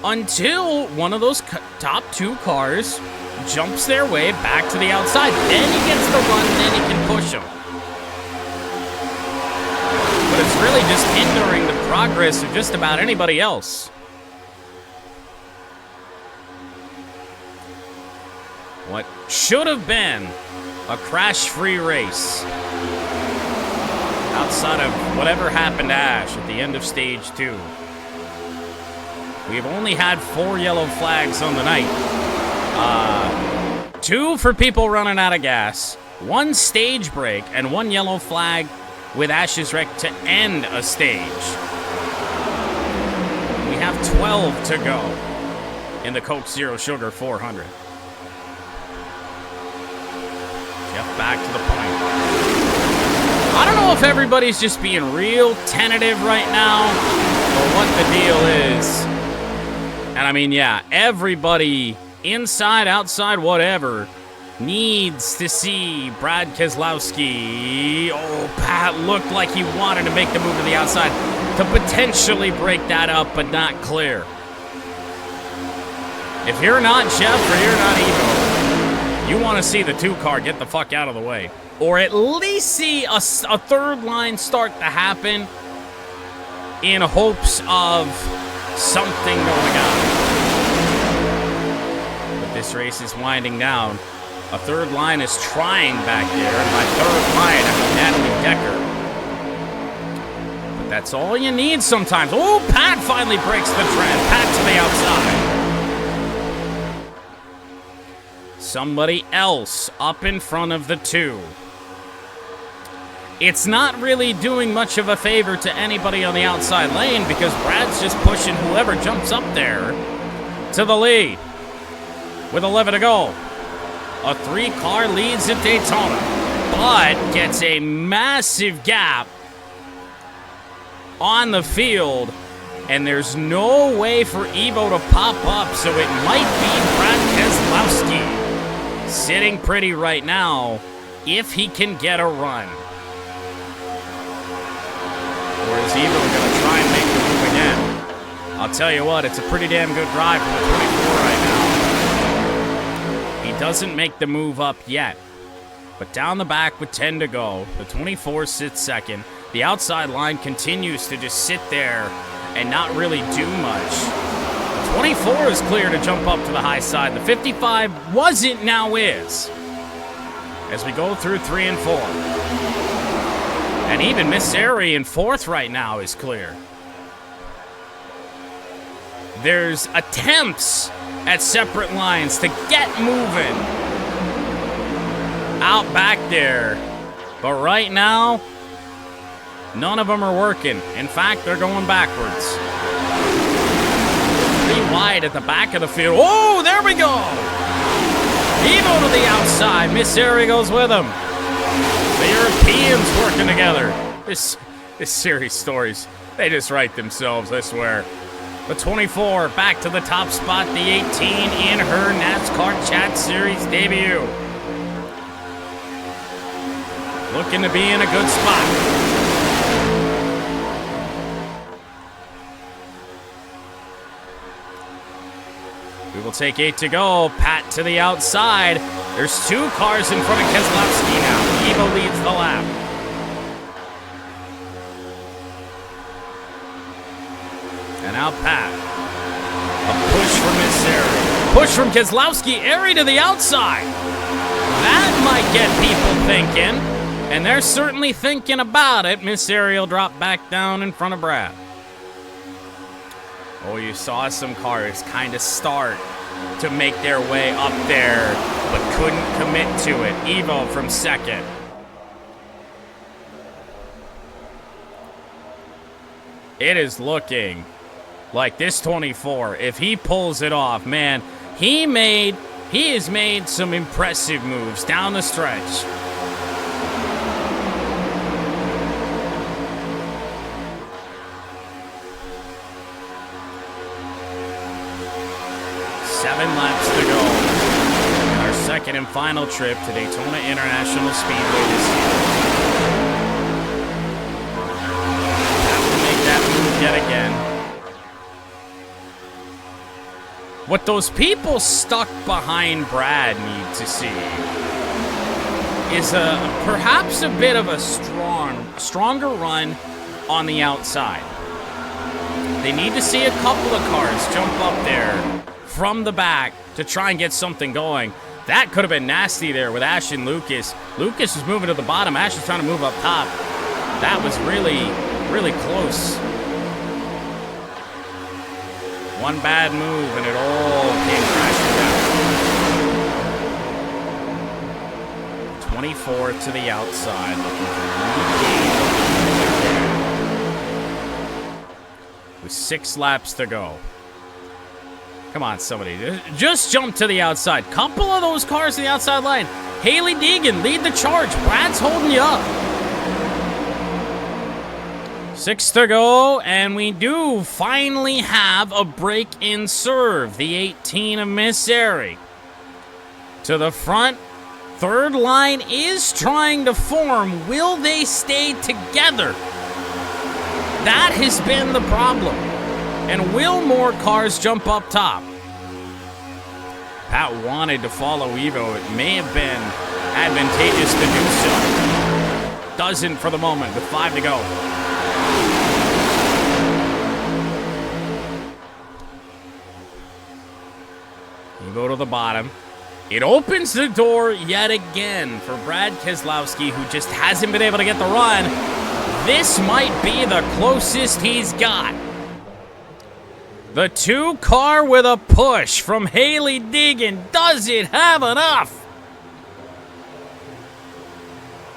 until one of those top 2 cars jumps their way back to the outside. Then he gets the run, then he can push him. But it's really just hindering the progress of just about anybody else. What should have been a crash-free race, outside of whatever happened to Ash at the end of stage 2. We've only had 4 yellow flags on the night. 2 for people running out of gas, 1 stage break, and 1 yellow flag with Ash's wreck to end a stage. We have 12 to go in the Coke Zero Sugar 400. Jeff back to the point. I don't know if everybody's just being real tentative right now or what the deal is. And I mean, yeah, everybody, inside, outside, whatever, needs to see Brad Keselowski. Oh, Pat looked like he wanted to make the move to the outside to potentially break that up, but not clear. If you're not Jeff or you're not Evo, you want to see the 2 car get the fuck out of the way. Or at least see a third line start to happen in hopes of something going on. This race is winding down. A third line is trying back there, and by third line, I mean Natalie Decker. But that's all you need sometimes. Oh, Pat finally breaks the trend. Pat to the outside. Somebody else up in front of the 2. It's not really doing much of a favor to anybody on the outside lane because Brad's just pushing whoever jumps up there to the lead. With 11 to go. A 3-car leads at Daytona, but gets a massive gap on the field, and there's no way for Evo to pop up, so it might be Brad Keselowski sitting pretty right now if he can get a run. Or is Evo going to try and make the move again? I'll tell you what, it's a pretty damn good drive from the 24 right now. He doesn't make the move up yet, but down the back with 10 to go, the 24 sits second. The outside line continues to just sit there and not really do much. The 24 is clear to jump up to the high side. The 55 wasn't, now is. As we go through 3 and 4. And even Miss Airy in 4th right now is clear. There's attempts at separate lines to get moving out back there. But right now, none of them are working. In fact, they're going backwards. 3 wide at the back of the field. Oh, there we go! Evo to the outside. Miss Airy goes with him. The Europeans working together. This series stories, they just write themselves, I swear. The 24 back to the top spot, the 18 in her NASCAR Chat Series debut. looking to be in a good spot. We will take 8 to go. Pat to the outside. There's 2 cars in front of Keselowski now. Evo leads the lap. And now Pat. A push from Miss Ari. Push from Keselowski. Ari to the outside. That might get people thinking. And they're certainly thinking about it. Miss Ari will drop back down in front of Brad. Oh, you saw some cars kind of start to make their way up there, but couldn't commit to it. Evo from second. It is looking like this 24, if he pulls it off, man, he has made some impressive moves down the stretch. Second and final trip to Daytona International Speedway this year. Have to make that move yet again. What those people stuck behind Brad need to see is perhaps a bit of a stronger run on the outside. They need to see a couple of cars jump up there from the back to try and get something going. That could have been nasty there with Ash and Lucas. Lucas was moving to the bottom. Ash was trying to move up top. That was really, really close. One bad move and it all came crashing down. 24 to the outside. Looking for with 6 laps to go. Come on, somebody. Just jump to the outside. Couple of those cars to the outside line. Hailie Deegan, lead the charge. Brad's holding you up. 6 to go, and we do finally have a break in serve. The 18 of Miss Ari. To the front. Third line is trying to form. Will they stay together? That has been the problem. And will more cars jump up top? Pat wanted to follow Evo. It may have been advantageous to do so. Doesn't for the moment with 5 to go. Evo to the bottom. It opens the door yet again for Brad Keselowski, who just hasn't been able to get the run. This might be the closest he's got. The 2-car with a push from Hailie Deegan. Does it have enough?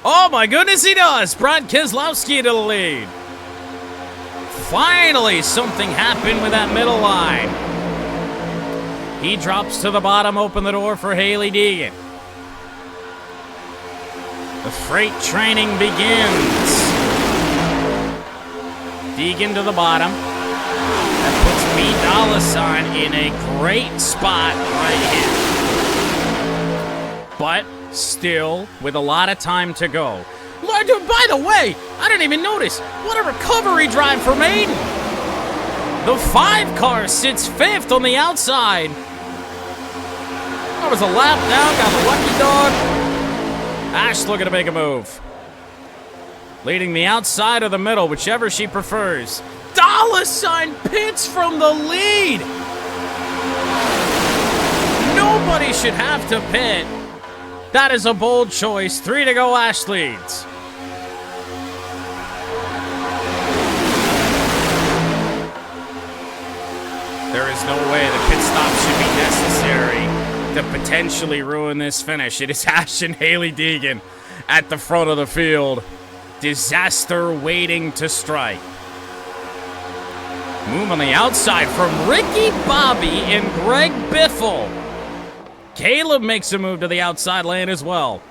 Oh my goodness, he does. Brad Keselowski to the lead. Finally, something happened with that middle line. He drops to the bottom, open the door for Hailie Deegan. The freight training begins. Deegan to the bottom. That puts B. Dollar in a great spot right here. But still, with a lot of time to go. By the way, I didn't even notice. What a recovery drive for Maiden. The 5-car sits 5th on the outside. That was a lap down, got the lucky dog. Ash looking to make a move. Leading the outside or the middle, whichever she prefers. $sign pits from the lead. Nobody should have to pit. That is a bold choice. 3 to go, Ash leads. There is no way the pit stop should be necessary to potentially ruin this finish. It is Ash and Hailie Deegan at the front of the field. Disaster waiting to strike. Move on the outside from Ricky Bobby and Greg Biffle. Caleb makes a move to the outside lane as well.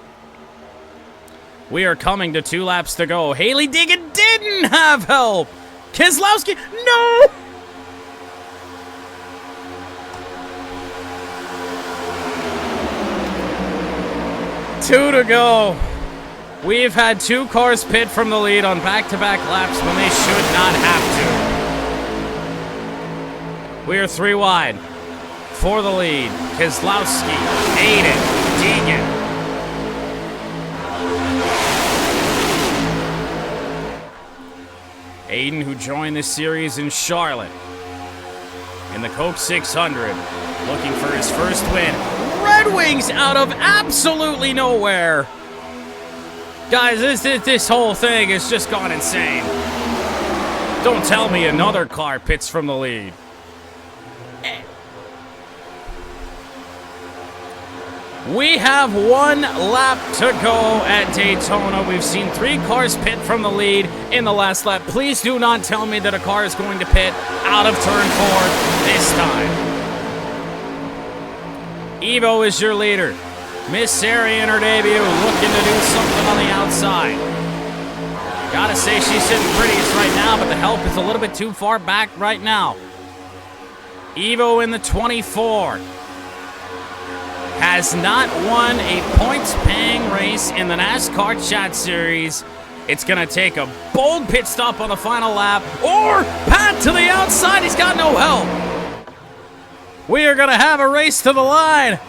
We are coming to 2 laps to go. Hailie Deegan didn't have help. Keselowski, no! Two to go. We've had 2 cars pit from the lead on back-to-back laps when they should not have to. We are 3 wide. For the lead, Keselowski, Aiden, Deegan. Aiden, who joined this series in Charlotte in the Coke 600, looking for his first win. Red Wings out of absolutely nowhere. Guys, this whole thing has just gone insane. Don't tell me another car pits from the lead. We have 1 lap to go at Daytona. We've seen 3 cars pit from the lead in the last lap. Please do not tell me that a car is going to pit out of turn 4 this time. Evo is your leader. Miss Sari in her debut, looking to do something on the outside. Gotta say she's sitting prettiest right now, but the help is a little bit too far back right now. Evo in the 24. Has not won a points-paying race in the NASCAR Chat Series. It's going to take a bold pit stop on the final lap, or Pat to the outside. He's got no help. We are going to have a race to the line.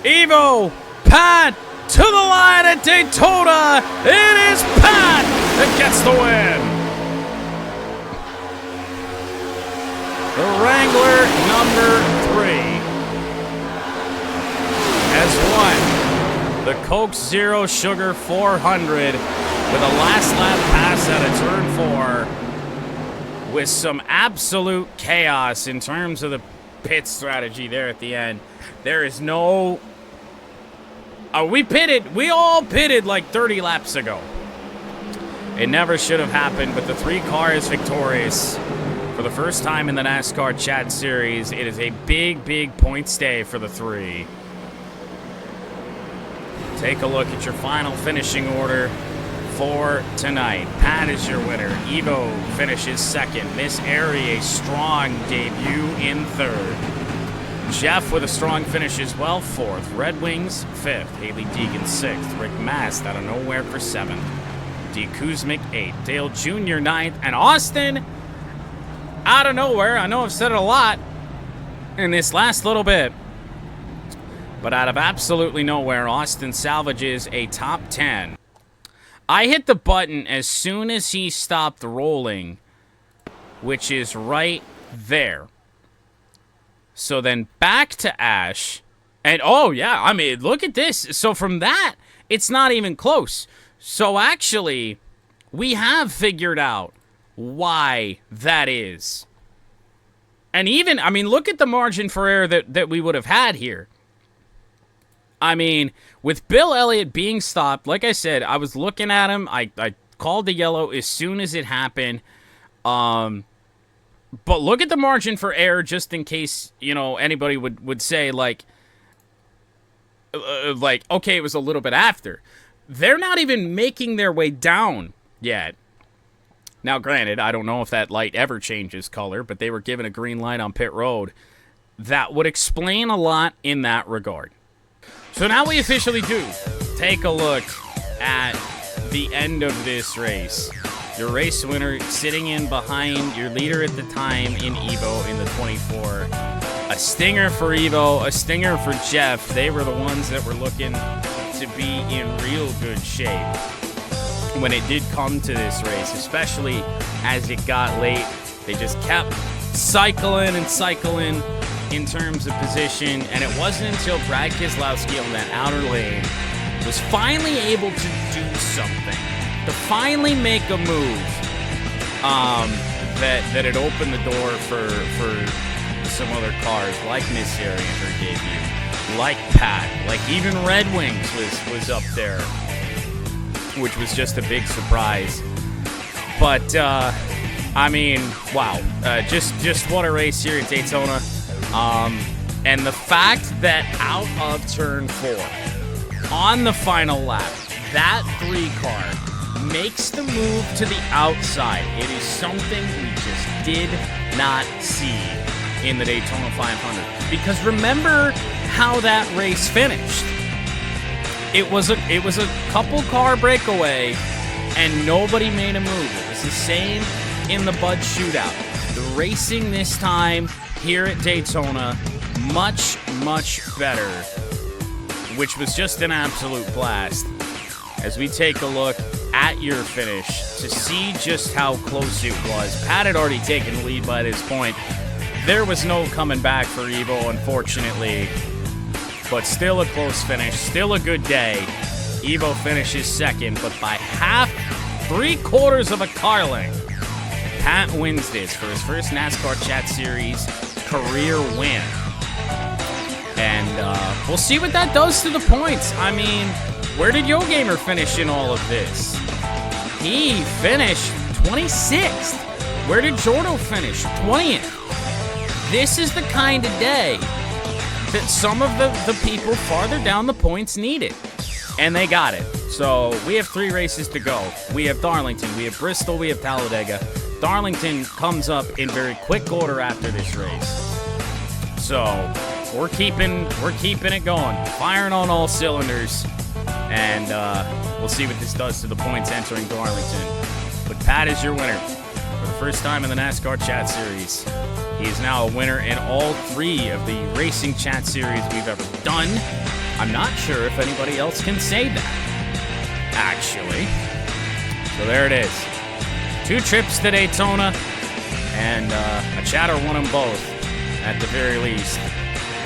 Evo, Pat to the line at Daytona. It is Pat that gets the win. The Wrangler number 3. Has won the Coke Zero Sugar 400 with a last lap pass out of turn 4 with some absolute chaos in terms of the pit strategy there at the end. There is no... we all pitted like 30 laps ago. It never should have happened, but the 3 car is victorious for the first time in the NASCAR Chat Series. It is a big, big points day for the 3. Take a look at your final finishing order for tonight. Pat is your winner. Evo finishes 2nd. Miss Airy, a strong debut in 3rd. Jeff with a strong finish as well, 4th. Red Wings, 5th. Haley Deegan, 6th. Rick Mast out of nowhere for 7th. D. Kuzmic, 8th. Dale Jr., 9th. And Austin, out of nowhere. I know I've said it a lot in this last little bit. But out of absolutely nowhere, Austin salvages a top 10. I hit the button as soon as he stopped rolling, which is right there. So then back to Ash. And, oh, yeah, I mean, look at this. So from that, it's not even close. So actually, we have figured out why that is. And even, I mean, look at the margin for error that we would have had here. I mean, with Bill Elliott being stopped, like I said, I was looking at him. I called the yellow as soon as it happened. But look at the margin for error, just in case, you know, anybody would say, like, okay, it was a little bit after. They're not even making their way down yet. Now, granted, I don't know if that light ever changes color, but they were given a green light on pit road. That would explain a lot in that regard. So now we officially do take a look at the end of this race. Your race winner sitting in behind your leader at the time in Evo in the 24. A stinger for Evo, a stinger for Jeff. They were the ones that were looking to be in real good shape when it did come to this race, especially as it got late. They just kept cycling and cycling in terms of position, and it wasn't until Brad Keselowski on that outer lane was finally able to do something, to finally make a move, that it opened the door for some other cars, like Miss Airy in her debut, like Pat, like even Red Wings was up there, which was just a big surprise. But I mean, wow, just what a race here at Daytona. And the fact that out of turn 4, on the final lap, that 3 car makes the move to the outside. It is something we just did not see in the Daytona 500. Because remember how that race finished. It was a couple car breakaway, and nobody made a move. It was the same in the Bud Shootout. The racing this time here at Daytona, much, much better, which was just an absolute blast. As we take a look at your finish to see just how close it was. Pat had already taken the lead by this point. There was no coming back for Evo, unfortunately. But still a close finish, still a good day. Evo finishes second, but by half, 3/4 of a car length. Pat wins this for his first NASCAR Chat Series career win. And we'll see what that does to the points. I mean, where did Yo Gamer finish in all of this? He finished 26th. Where did Jordo finish? 20th. This is the kind of day that some of the people farther down the points needed. And they got it. So we have 3 races to go. We have Darlington, we have Bristol, we have Talladega. Darlington comes up in very quick order after this race. So we're keeping it going. Firing on all cylinders. And we'll see what this does to the points entering Darlington. But Pat is your winner. For the first time in the NASCAR Chat Series. He is now a winner in all 3 of the racing chat series we've ever done. I'm not sure if anybody else can say that, actually. So there it is. 2 trips to Daytona, and a chatter won them both, at the very least.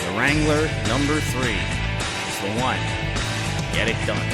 The Wrangler number 3 is the one. Get it done.